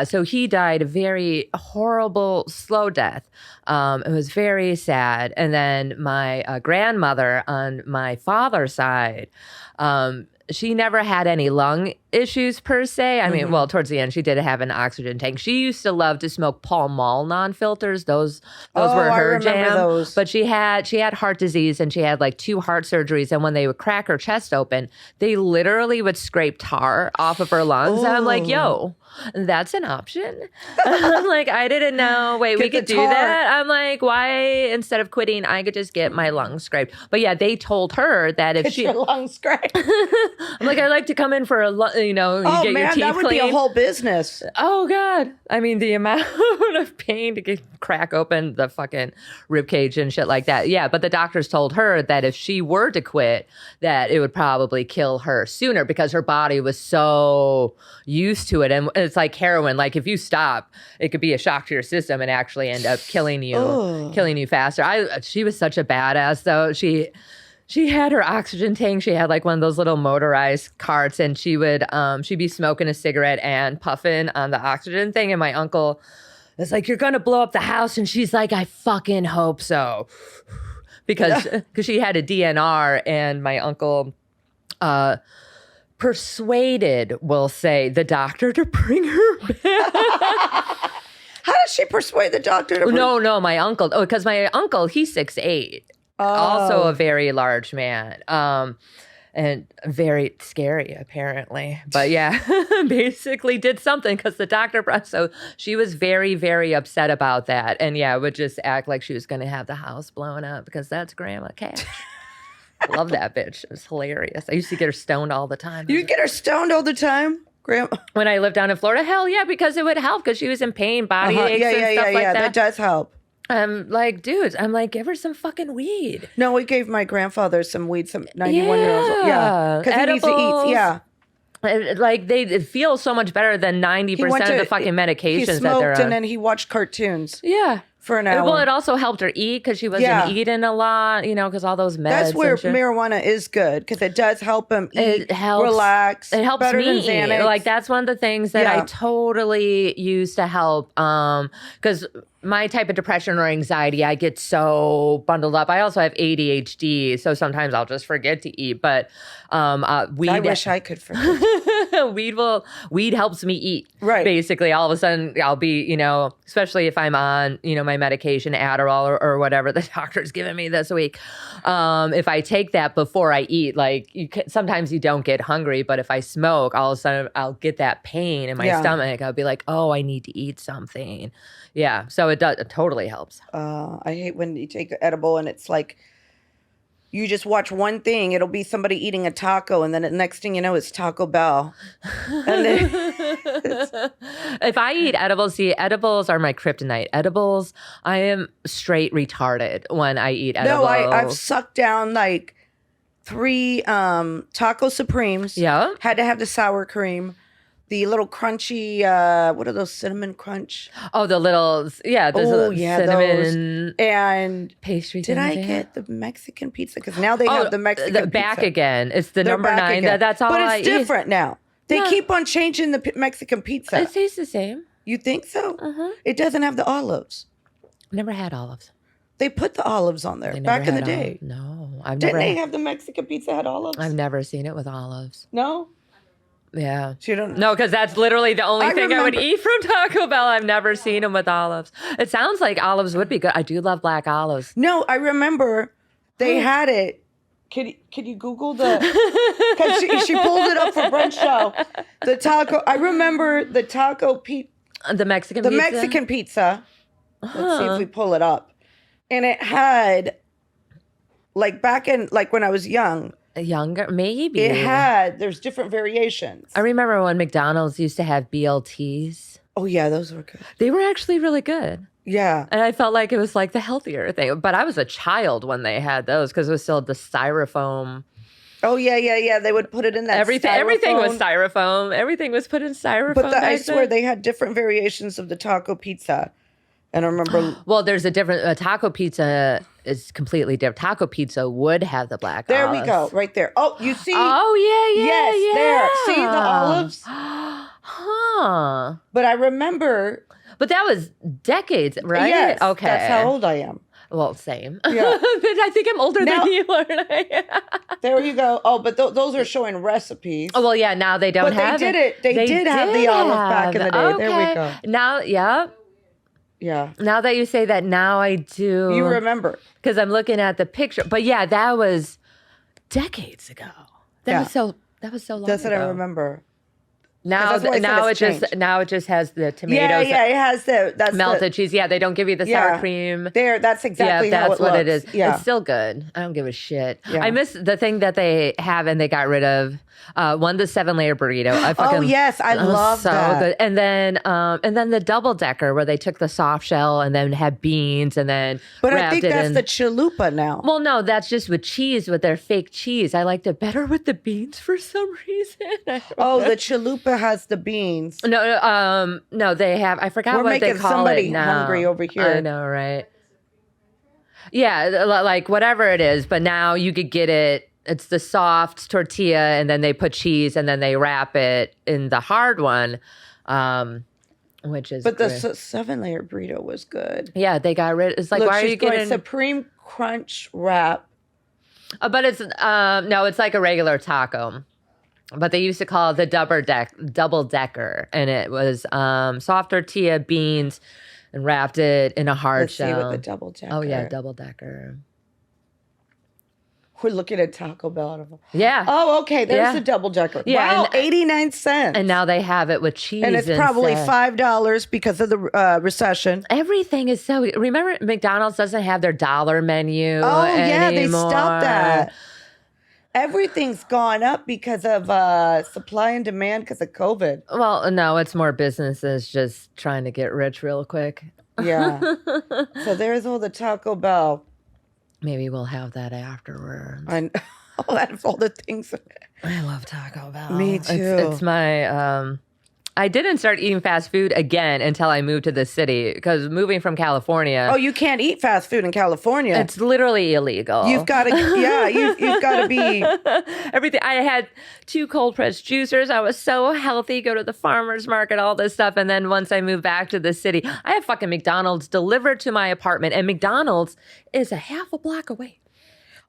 B: so he died a very horrible, slow death. It was very sad. And then my grandmother on my father's side, she never had any lung issues per se. I mean, well, towards the end, she did have an oxygen tank. She used to love to smoke Pall Mall non-filters. Those were her jam.
A: Those.
B: But she had heart disease, and she had like 2 heart surgeries. And when they would crack her chest open, they literally would scrape tar off of her lungs. And I'm like, yo, that's an option. I'm like, I didn't know. Wait, we could do that? I'm like, why, instead of quitting, I could just get my lungs scraped. But yeah, they told her that if
A: your lungs scraped.
B: I'm like, I like to come in for a, you get your teeth cleaned.
A: That would be a whole business.
B: Oh God. I mean, the amount of pain to crack open the fucking rib cage and shit like that. Yeah. But the doctors told her that if she were to quit, that it would probably kill her sooner because her body was so used to it. And it's like heroin. Like if you stop, it could be a shock to your system and actually end up killing you faster. She was such a badass though. She had her oxygen tank. She had like one of those little motorized carts, and she'd be smoking a cigarette and puffing on the oxygen thing. And my uncle was like, "You're gonna blow up the house," and she's like, "I fucking hope so," because she had a DNR, and my uncle persuaded, we'll say, the doctor to bring her back.
A: How does she persuade the doctor to?
B: No, my uncle. Oh, because my uncle, he's 6'8". Also a very large man. And very scary, apparently. But yeah, basically did something because the doctor so she was very, very upset about that. And yeah, would just act like she was going to have the house blown up because that's Grandma Cash. Love that bitch. It was hilarious. I used to get her stoned all the time.
A: You get her stoned all the time? Grandma?
B: When I lived down in Florida? Hell yeah, because it would help because she was in pain, body aches and stuff like that.
A: That does help.
B: I'm like, dudes, give her some fucking weed.
A: No, we gave my grandfather some weed, some 91-year-olds. Yeah. Because he needs to eat. Yeah.
B: Like they feel so much better than 90% of the fucking medications that they're on.
A: He smoked and then he watched cartoons.
B: Yeah.
A: For an hour.
B: Well, it also helped her eat because she wasn't eating a lot, because all those meds. That's
A: where marijuana is good because it does help him eat,
B: it helps,
A: relax.
B: It helps
A: better
B: me.
A: Than Xanax.
B: Like that's one of the things that I totally use to help. Because my type of depression or anxiety, I get so bundled up. I also have ADHD, so sometimes I'll just forget to eat. But weed.
A: I wish I could forget.
B: Weed helps me eat.
A: Right.
B: Basically, all of a sudden I'll be, especially if I'm on, my medication, Adderall or whatever the doctor's given me this week. If I take that before I eat, like sometimes you don't get hungry, but if I smoke, all of a sudden I'll get that pain in my stomach. I'll be like, oh, I need to eat something. Yeah. So it totally helps.
A: I hate when you take an edible and it's like, you just watch one thing. It'll be somebody eating a taco, and then the next thing you know, it's Taco Bell. And then
B: if I eat edibles, edibles are my kryptonite. Edibles, I am straight retarded when I eat edibles.
A: No, I've sucked down like 3 Taco Supremes.
B: Yeah.
A: Had to have the sour cream. The little crunchy, what are those, cinnamon crunch?
B: Oh, the little, cinnamon
A: those. And
B: pastry.
A: Did I get the Mexican pizza? Because now they have the Mexican pizza.
B: Back again. It's the number 9. That's all I eat.
A: But it's different now. They keep on changing the Mexican pizza.
B: It tastes the same.
A: You think so?
B: Uh-huh.
A: It doesn't have the olives.
B: Never had olives.
A: They put the olives on there back in the day.
B: No,
A: Didn't they have the Mexican pizza had olives?
B: I've never seen it with olives.
A: No?
B: Yeah.
A: So you don't...
B: No, because that's literally the only thing I would eat from Taco Bell. I've never seen them with olives. It sounds like olives would be good. I do love black olives.
A: No, I remember they had it. Can you Google the... Because she pulled it up for brunch show. The taco... I remember the taco pizza...
B: The Mexican pizza?
A: The Mexican pizza. Let's see if we pull it up. And it had... Like back in... Like when I was young...
B: Younger, maybe.
A: There's different variations.
B: I remember when McDonald's used to have BLTs.
A: Oh, yeah, those were good.
B: They were actually really good.
A: Yeah.
B: And I felt like it was like the healthier thing. But I was a child when they had those because it was still the styrofoam.
A: Oh, yeah. They would put it in that
B: Everything was styrofoam. Everything was put in styrofoam.
A: But I swear they had different variations of the taco pizza. And I remember...
B: Well, there's a different... taco pizza is completely different. Taco pizza would have the black olives.
A: There we go. Right there. Oh, you see?
B: Oh, yeah.
A: Yes, there. See the olives?
B: Huh.
A: But I remember...
B: But that was decades, right?
A: Yes.
B: Okay.
A: That's how old I am.
B: Well, same.
A: Yeah.
B: But I think I'm older than you, aren't I?
A: There you go. Oh, but those are showing recipes.
B: Oh, well, yeah, now they don't have it.
A: They did have the olive back in the day.
B: Okay.
A: There we go.
B: Now, yeah.
A: Yeah.
B: Now that you say that, now I do.
A: You remember.
B: Because I'm looking at the picture. But yeah, that was decades ago. That was so long
A: That's
B: ago.
A: what I remember.
B: Now it just has the tomatoes.
A: Yeah, it has that's
B: melted cheese. Yeah, they don't give you the sour cream.
A: That's exactly how
B: that's
A: it looks.
B: What it is.
A: Yeah.
B: It's still good. I don't give a shit.
A: Yeah.
B: I miss the thing that they have and they got rid of. The 7-layer burrito. I
A: love
B: so
A: that.
B: Good. And then the double decker where they took the soft shell and then had beans and then
A: But
B: wrapped
A: I think
B: it
A: that's
B: in.
A: the chalupa now.
B: Well, no, that's just with cheese, with their fake cheese. I liked it better with the beans for some reason.
A: The chalupa has the beans.
B: No, they have. I forgot what they call it now.
A: Hungry over here.
B: I know, right? Yeah, like whatever it is, but now you could get it. It's the soft tortilla, and then they put cheese, and then they wrap it in the hard one, which is.
A: But the 7-layer burrito was good.
B: Yeah, they got rid. It's like,
A: Look,
B: why are you getting
A: Supreme Crunch wrap?
B: But it's no, it's like a regular taco. But they used to call it the double decker, and it was soft tortilla, beans, and wrapped it in a hard shell.
A: Let's see what the double decker.
B: Oh yeah, double decker.
A: We're looking at Taco Bell.
B: Yeah.
A: Oh, okay. There's the double decker.
B: Yeah,
A: wow, 89 cents.
B: And now they have it with cheese.
A: And it's probably $5 because of the recession.
B: Everything is so. Remember, McDonald's doesn't have their dollar menu.
A: Oh yeah, they
B: anymore.
A: stopped that. Everything's gone up because of supply and demand because of COVID.
B: Well, no, it's more businesses just trying to get rich real quick.
A: Yeah. So there's all the Taco Bell.
B: Maybe we'll have that afterwards.
A: That's all the things.
B: I love Taco Bell.
A: Me too.
B: It's my. I didn't start eating fast food again until I moved to the city because moving from California.
A: Oh, you can't eat fast food in California.
B: It's literally illegal.
A: You've got to, you've got to be
B: everything. I had 2 cold pressed juicers. I was so healthy. Go to the farmer's market, all this stuff, and then once I moved back to the city, I have fucking McDonald's delivered to my apartment, and McDonald's is a half a block away.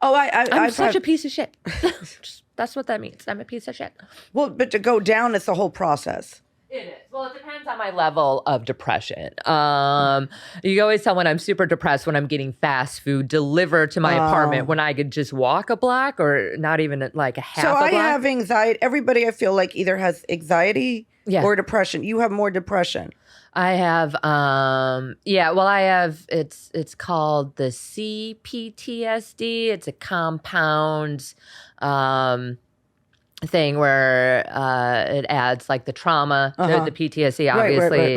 A: Oh,
B: I'm such a piece of shit. That's what that means. I'm a piece of shit.
A: Well, but to go down, it's the whole process.
B: It is. Well, it depends on my level of depression. You always tell when I'm super depressed when I'm getting fast food delivered to my apartment when I could just walk a block or not even like a half a block.
A: So I have anxiety. Everybody I feel like either has anxiety or depression. You have more depression.
B: I have, I have, it's called the CPTSD. It's a compound, thing where it adds like the trauma, the PTSD, obviously,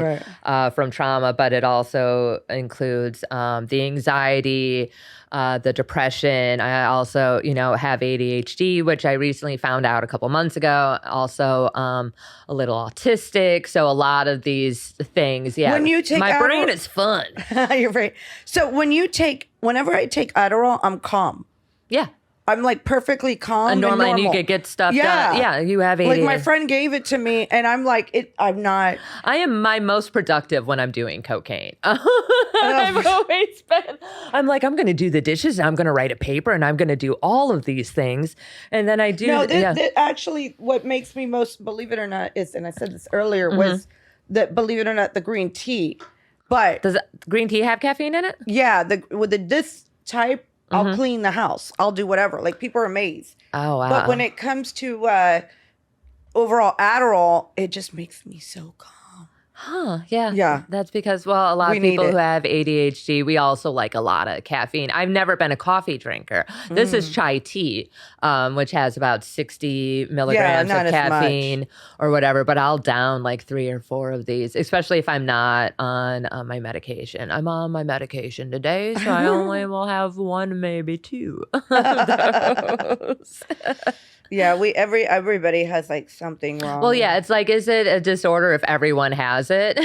B: from trauma, but it also includes the anxiety, the depression. I also, have ADHD, which I recently found out a couple months ago. Also, a little autistic. So a lot of these things. Yeah,
A: when you take
B: my brain is fun.
A: Your brain. So whenever I take Adderall, I'm calm.
B: Yeah.
A: I'm like perfectly calm.
B: And
A: normal.
B: you could get stuff done. Yeah, you have ADHD.
A: Like my friend gave it to me, and I'm like, I'm not.
B: I am my most productive when I'm doing cocaine. I've always been. I'm like, I'm going to do the dishes, and I'm going to write a paper, and I'm going to do all of these things, and then I do.
A: No, actually, what makes me most, believe it or not, is, and I said this earlier, was that, believe it or not, the green tea. But
B: does green tea have caffeine in it?
A: Yeah, this type. I'll clean the house. I'll do whatever. Like, people are amazed.
B: Oh, wow.
A: But when it comes to overall Adderall, it just makes me so calm.
B: Huh, yeah.
A: Yeah.
B: That's because, a lot of people who have ADHD, we also like a lot of caffeine. I've never been a coffee drinker. This is chai tea, which has about 60 milligrams of caffeine or whatever, but I'll down like 3 or 4 of these, especially if I'm not on my medication. I'm on my medication today, so I only will have 1, maybe 2 of those.
A: Yeah, everybody has like something wrong.
B: Well, yeah, it's like, is it a disorder if everyone has it?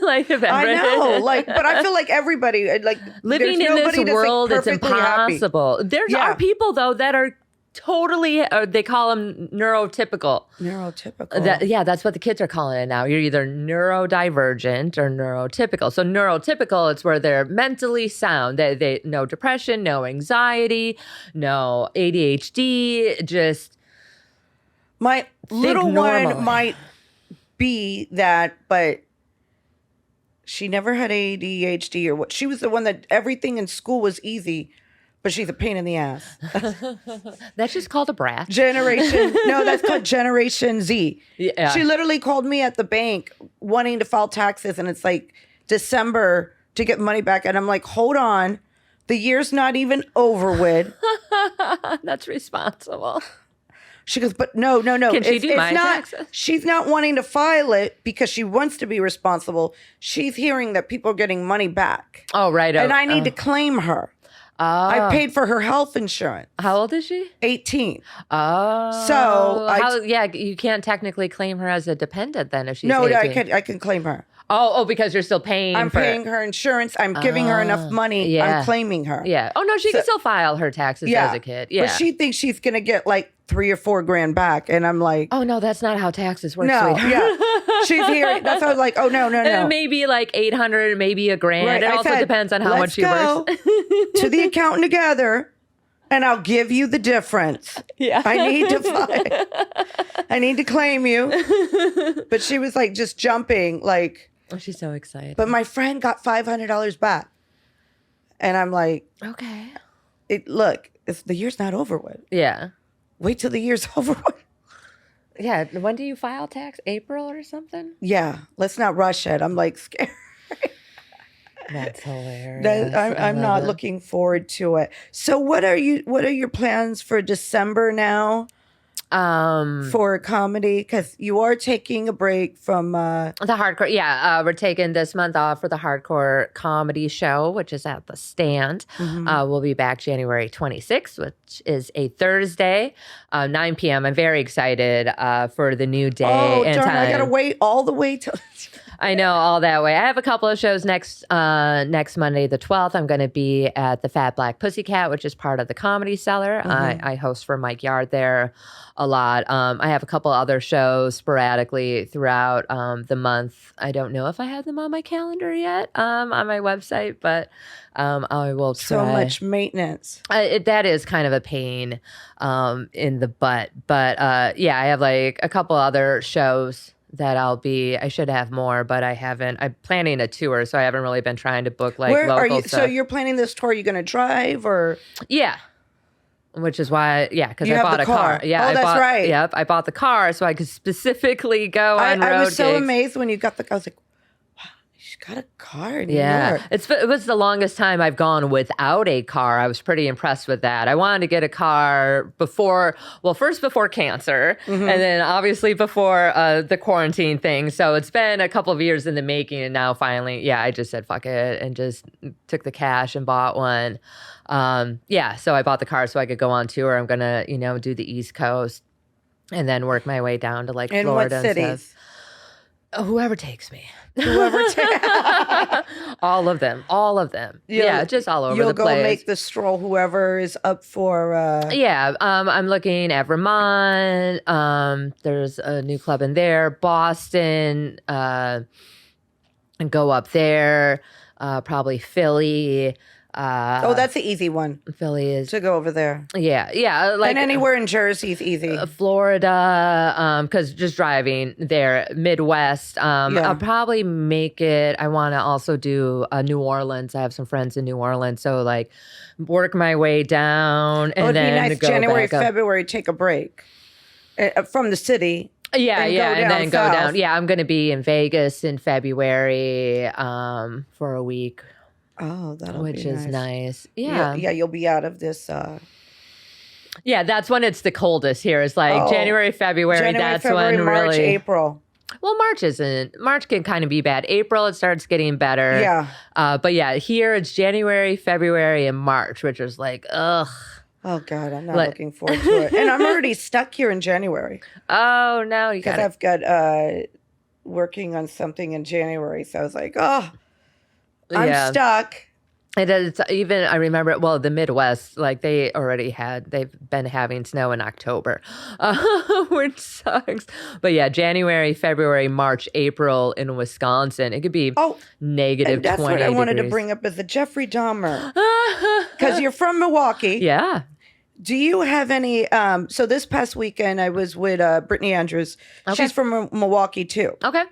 B: Like, if
A: I know, but I feel like everybody, like,
B: living in this world, it's impossible.
A: Happy.
B: There are people though that are totally, they call them neurotypical.
A: Neurotypical.
B: That's what the kids are calling it now. You're either neurodivergent or neurotypical. So neurotypical, it's where they're mentally sound. They no depression, no anxiety, no ADHD, just
A: my little one might be that, but she never had ADHD or what. She was the one that everything in school was easy. But she's a pain in the ass.
B: That's just called a brat.
A: That's called Generation Z.
B: Yeah.
A: She literally called me at the bank wanting to file taxes, and it's like December to get money back. And I'm like, hold on. The year's not even over with.
B: That's responsible.
A: She goes, but no.
B: Can she do my taxes?
A: She's not wanting to file it because she wants to be responsible. She's hearing that people are getting money back.
B: Oh, right.
A: And I need to claim her. I
B: Oh.
A: paid for her health insurance.
B: How old is she?
A: 18.
B: Oh.
A: So
B: you can't technically claim her as a dependent then if she's
A: No,
B: 18.
A: I can claim her.
B: Oh, because you're still paying
A: I'm paying her insurance. I'm giving her enough money.
B: yeah.
A: I'm claiming her.
B: Yeah. Oh, no, she can still file her taxes as a kid. Yeah.
A: But she thinks she's going to get like $3,000 or $4,000 back. And I'm like,
B: oh, no, that's not how taxes work,
A: no,
B: sweetheart.
A: yeah. She's hearing. That's why I was like, oh, no.
B: Maybe like $800, maybe $1,000.
A: Right.
B: It
A: I
B: also
A: said,
B: depends on how much she works.
A: to the accountant together, and I'll give you the difference.
B: Yeah.
A: I need to file. I need to claim you. But she was like just jumping like.
B: Oh, she's so excited.
A: But my friend got $500 back. And I'm like,
B: okay.
A: The year's not over with.
B: Yeah.
A: Wait till the year's over with.
B: Yeah. When do you file tax? April or something?
A: Yeah. Let's not rush it. I'm like scared.
B: That's hilarious.
A: I'm not looking forward to it. So what are your plans for December now? For comedy, because you are taking a break from
B: the hardcore. Yeah, we're taking this month off for the hardcore comedy show, which is at the Stand. We'll be back January 26th, which is a Thursday, 9 p.m. I'm very excited for the new day.
A: Oh,
B: and
A: darn!
B: time.
A: I gotta wait all the way till.
B: I know, all that way. I have a couple of shows next Monday, the 12th. I'm going to be at the Fat Black Pussycat, which is part of the Comedy Cellar. I host for Mike Yard there a lot. I have a couple other shows sporadically throughout the month. I don't know if I have them on my calendar yet on my website, but I will try.
A: So much maintenance.
B: That is kind of a pain in the butt. But yeah, I have like a couple other shows that I should have more, but I haven't. I'm planning a tour, so I haven't really been trying to book like local stuff.
A: So you're planning this tour, are you going to drive or?
B: Yeah. Which is why, because I bought a car. Yeah,
A: that's right.
B: Yep, I bought the car so I could specifically go on road
A: I was so
B: gigs.
A: amazed when you got I was like, wow, she's got a car in New York.
B: It was the longest time I've gone without a car. I was pretty impressed with that. I wanted to get a car first before cancer, and then obviously before the quarantine thing. So it's been a couple of years in the making, and now finally, I just said fuck it and just took the cash and bought one. So I bought the car so I could go on tour. I'm gonna, do the East Coast and then work my way down to like Florida.
A: In what cities?
B: And stuff. Whoever takes me. All of them. Just all over the place.
A: You'll go make the stroll, whoever is up for...
B: I'm looking at Vermont. There's a new club in there. Boston. And go up there. Probably Philly.
A: That's the easy one.
B: Philly is
A: to go over there.
B: Yeah. Like
A: and anywhere in Jersey is easy.
B: Florida, because just driving there, Midwest. I'll probably make it. I want to also do New Orleans. I have some friends in New Orleans, so like work my way down and then
A: it'd be nice.
B: go
A: January,
B: back up.
A: February, take a break from the city.
B: And then go down. Yeah, I'm going to be in Vegas in February for a week.
A: Oh,
B: which is nice.
A: Yeah, you'll be out of this.
B: Yeah, that's when it's the coldest here. It's like January, February. That's when
A: March,
B: really.
A: April.
B: Well, March can kind of be bad. April, it starts getting better.
A: Yeah.
B: But here it's January, February, and March, which is like, ugh.
A: Oh God, I'm not looking forward to it. And I'm already stuck here in January.
B: Oh no,
A: because I've got working on something in January, so I was like, I'm stuck.
B: It is even, I remember, well, the Midwest, like they've been having snow in October, which sucks. But yeah, January, February, March, April in Wisconsin, it could be negative 20
A: that's what I wanted
B: degrees.
A: to bring up is the Jeffrey Dahmer. Because you're from Milwaukee.
B: Yeah.
A: Do you have any, so this past weekend I was with Brittany Andrews.
B: Okay.
A: She's from Milwaukee too.
B: Okay.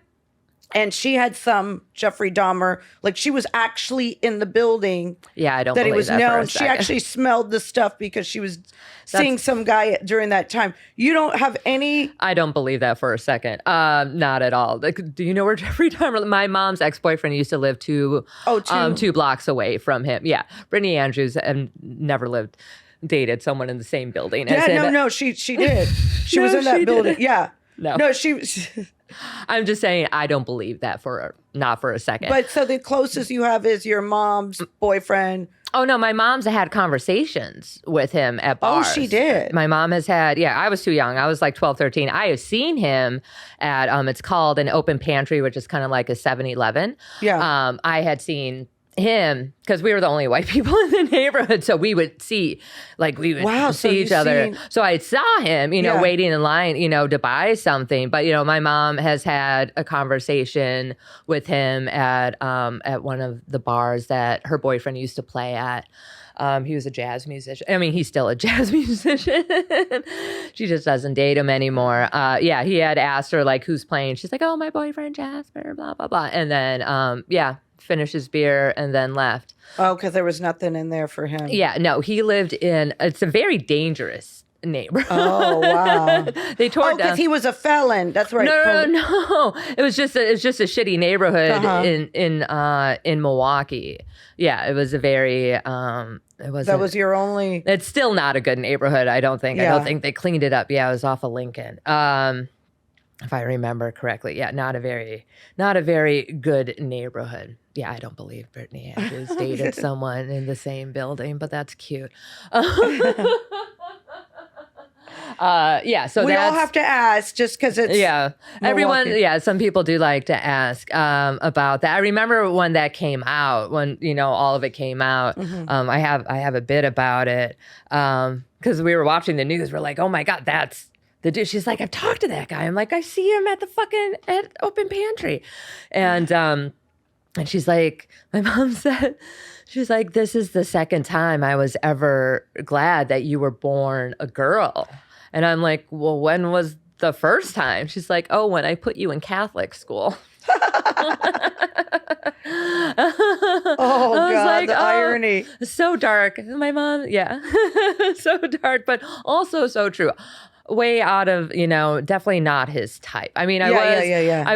A: And she had some Jeffrey Dahmer, like she was actually in the building.
B: Yeah, I don't
A: that
B: believe
A: it was
B: that for a
A: known. She
B: second.
A: actually smelled the stuff because she was seeing some guy during that time. You don't have any.
B: I don't believe that for a second. Not at all. Like, do you know where Jeffrey Dahmer? My mom's ex-boyfriend used to live two blocks away from him. Yeah, Brittany Andrews never dated someone in the same building.
A: Yeah, no, she did. She was in that building. Didn't. Yeah. No, she was.
B: I'm just saying I don't believe that not for a second.
A: But so the closest you have is your mom's boyfriend.
B: Oh, no, my mom's had conversations with him at bars.
A: Oh, she did?
B: My mom has had, I was too young. I was like 12, 13. I have seen him at, it's called an open pantry, which is kind of like a 7-Eleven.
A: Yeah.
B: I had seen him because we were the only white people in the neighborhood, so we would see each other. So I saw him, waiting in line, to buy something. But my mom has had a conversation with him at one of the bars that her boyfriend used to play at. He was a jazz musician. I mean, he's still a jazz musician. She just doesn't date him anymore. He had asked her like, who's playing? She's like, oh, my boyfriend Jasper, blah blah blah. And then finished his beer and then left.
A: Oh, because there was nothing in there for him.
B: Yeah, no, he lived it's a very dangerous neighborhood.
A: Oh, wow.
B: They tore down.
A: because he was a felon. That's right.
B: No. It was just a shitty neighborhood in Milwaukee. Yeah, it was a very it was.
A: That was your only.
B: It's still not a good neighborhood. I don't think.
A: Yeah.
B: I don't think they cleaned it up. Yeah, it was off of Lincoln. If I remember correctly. Yeah, not a very good neighborhood. Yeah, I don't believe Brittany Andrews dated someone in the same building, but that's cute. So
A: we all have to ask just because it's
B: Milwaukee. Everyone. Some people do like to ask about that. I remember when that came out, when all of it came out.
A: Mm-hmm.
B: I have a bit about it because we were watching the news. We're like, oh my god, that's the dude. She's like, I've talked to that guy. I'm like, I see him at the at open pantry. And she's like, my mom said, she's like, this is the second time I was ever glad that you were born a girl. And I'm like, well, when was the first time? She's like, oh, when I put you in Catholic school.
A: Oh, God, the irony.
B: So dark. My mom, so dark, but also so true. Way out of, definitely not his type. I mean, I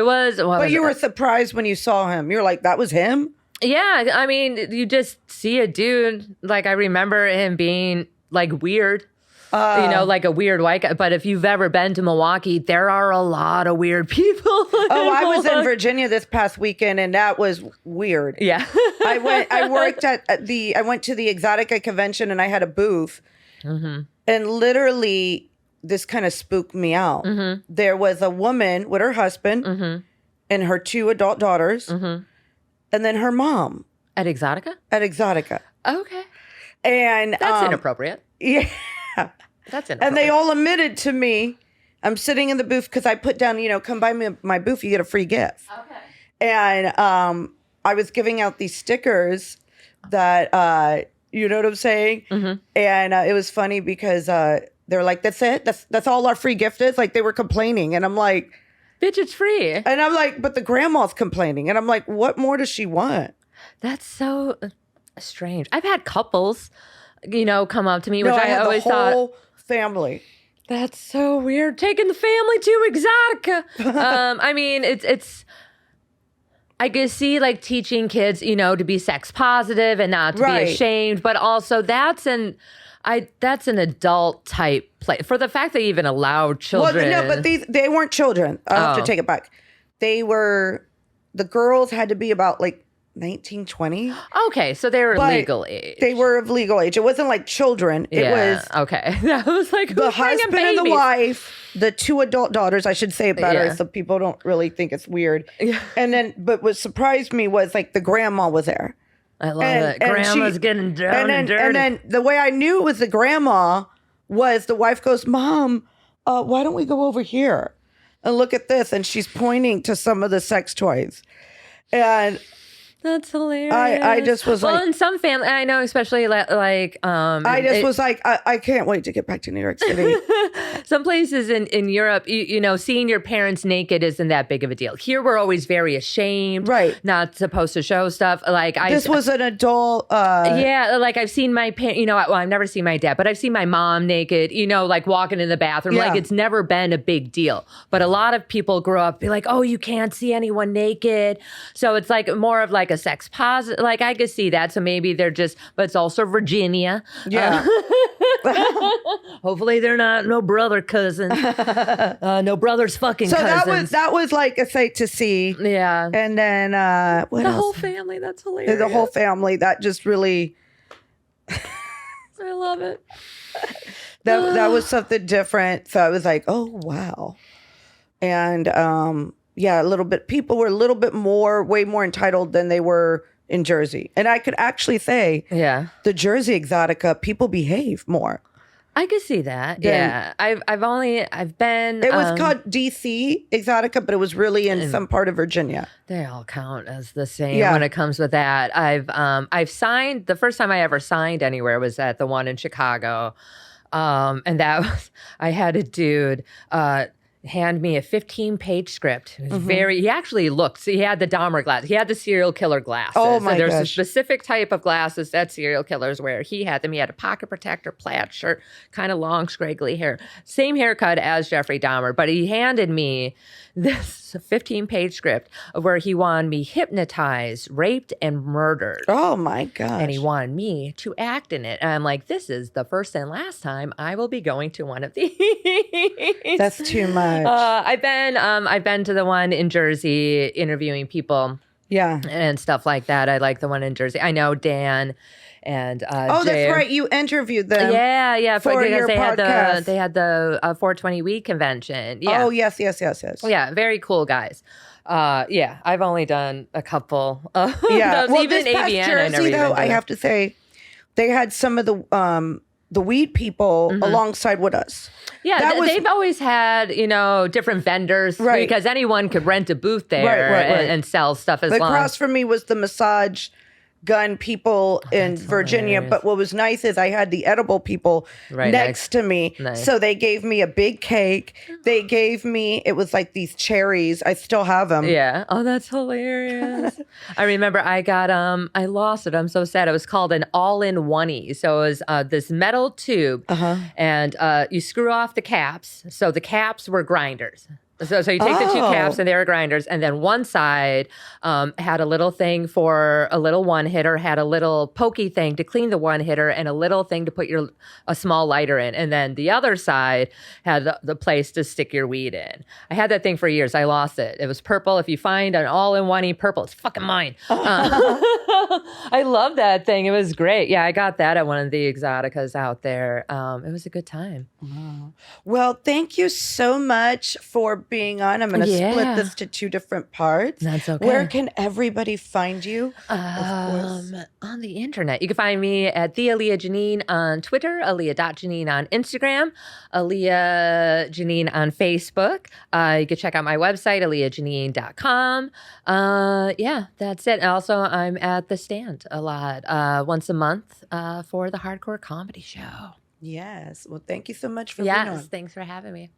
B: was.
A: But you were surprised when you saw him. You're like, that was him?
B: Yeah. I mean, you just see a dude. Like, I remember him being like weird. Like a weird white guy. But if you've ever been to Milwaukee, there are a lot of weird people.
A: I was in Virginia this past weekend, and that was weird.
B: Yeah.
A: I went to the Exotica convention, and I had a booth. Mm-hmm. And literally, this kind of spooked me out. Mm-hmm. There was a woman with her husband and her 2 adult daughters, and then her mom.
B: At Exotica?
A: At Exotica.
B: Okay.
A: And
B: that's inappropriate.
A: Yeah.
B: That's inappropriate.
A: And they all admitted to me, I'm sitting in the booth because I put down, come by my booth, you get a free gift. Okay. And I was giving out these stickers that, you know what I'm saying? Mm-hmm. And it was funny because they're like, that's it? That's all our free gift is? Like, they were complaining. And I'm like,
B: bitch, it's free.
A: And I'm like, but the grandma's complaining. And I'm like, what more does she want?
B: That's so strange. I've had couples, come up to me, which I always thought.
A: The whole family.
B: That's so weird. Taking the family to Exotica. I mean, it's. I can see like teaching kids, to be sex positive and not to be ashamed, but also that's an adult type play. For the fact they even allowed children.
A: Well, no, but they weren't children. I have to take it back. The girls had to be about like 19, 20.
B: Okay, so they were legal age.
A: They were of legal age. It wasn't like children. It was
B: okay. That was like
A: the husband and the wife, the 2 adult daughters. I should say it better so people don't really think it's weird. Yeah. And then, but what surprised me was like the grandma was there.
B: I love it. Grandma's getting down and dirty.
A: And then the way I knew it was the grandma was the wife goes, Mom, why don't we go over here and look at this? And she's pointing to some of the sex toys. And
B: that's hilarious.
A: I just was
B: well, in some family, I know, especially like,
A: I just was like, I can't wait to get back to New York City.
B: Some places in Europe, you know, seeing your parents naked isn't that big of a deal. Here, we're always very ashamed,
A: right?
B: Not supposed to show stuff. Like
A: this was an adult.
B: Yeah, like I've seen my parents. You know, well, I've never seen my dad, but I've seen my mom naked. You know, like walking in the bathroom. Yeah. Like it's never been a big deal. But a lot of people grow up be like, oh, you can't see anyone naked. So it's like more of like a sex positive. Like I could see that. So maybe they're just, but it's also Virginia.
A: Yeah.
B: Hopefully they're not no brother cousins. No brothers fucking cousins.
A: So that was like a sight to see.
B: Yeah.
A: And then what else?
B: Whole family. That's hilarious.
A: The whole family. That just really.
B: I love it.
A: That was something different. So I was like, oh wow. And yeah, a little bit. People were a little bit way more entitled than they were in Jersey. And I could actually say,
B: yeah,
A: the Jersey Exotica, people behave more.
B: I could see that. Yeah, I've been.
A: It was called DC Exotica, but it was really in some part of Virginia.
B: They all count as the same when it comes with that. I've signed. The first time I ever signed anywhere was at the one in Chicago, and that was I had a dude. Hand me a 15-page script. It was he actually looked, so he had the Dahmer glass. He had the serial killer glasses.
A: Oh my
B: gosh. There's a
A: gosh.
B: specific type of glasses that serial killers wear. He had them. He had a pocket protector, plaid shirt, kind of long, scraggly hair. Same haircut as Jeffrey Dahmer, but he handed me this 15-page script of where he wanted me hypnotized, raped, and murdered.
A: Oh my gosh.
B: And he wanted me to act in it. And I'm like, this is the first and last time I will be going to one of these.
A: That's too much.
B: I've been to the one in Jersey interviewing people, and stuff like that. I like the one in Jersey. I know Dan and Jay.
A: That's right. You interviewed them.
B: Yeah.
A: For your podcast.
B: They had the 420 Week convention. Yeah.
A: Oh yes.
B: Yeah, very cool guys. Yeah, I've only done a couple.
A: Well,
B: even
A: this past
B: AVN,
A: Jersey, though, I have to say, they had some of the weed people alongside with us.
B: Yeah, they've always had, different vendors because anyone could rent a booth there and sell stuff as long.
A: Across from me was the massage gun people in Virginia.
B: Hilarious.
A: But what was nice is I had the edible people next to me.
B: Nice.
A: So they gave me a big cake. They gave me, it was like these cherries. I still have them.
B: Yeah. Oh, that's hilarious. I remember I got, I lost it. I'm so sad. It was called an all-in-one-y. So it was this metal tube and you screw off the caps. So the caps were grinders. So you take the two caps and they were grinders, and then one side had a little thing for a little one hitter, had a little pokey thing to clean the one hitter, and a little thing to put a small lighter in, and then the other side had the place to stick your weed in. I had that thing for years. I lost it. It was purple. If you find an all-in-one purple, it's fucking mine. I love that thing. It was great. Yeah, I got that at one of the Exoticas out there. It was a good time.
A: Wow. Well, thank you so much for being on. I'm going to split this to two different parts.
B: That's okay.
A: Where can everybody find you?
B: On the internet. You can find me at the Alia Janine on Twitter, Alia.Janine on Instagram, Alia Janine on Facebook. You can check out my website, AliaJanine.com. Yeah, that's it. And also, I'm at the Stand a lot, once a month for the Hardcore Comedy Show.
A: Yes. Well, thank you so much for being on.
B: Yes, thanks for having me.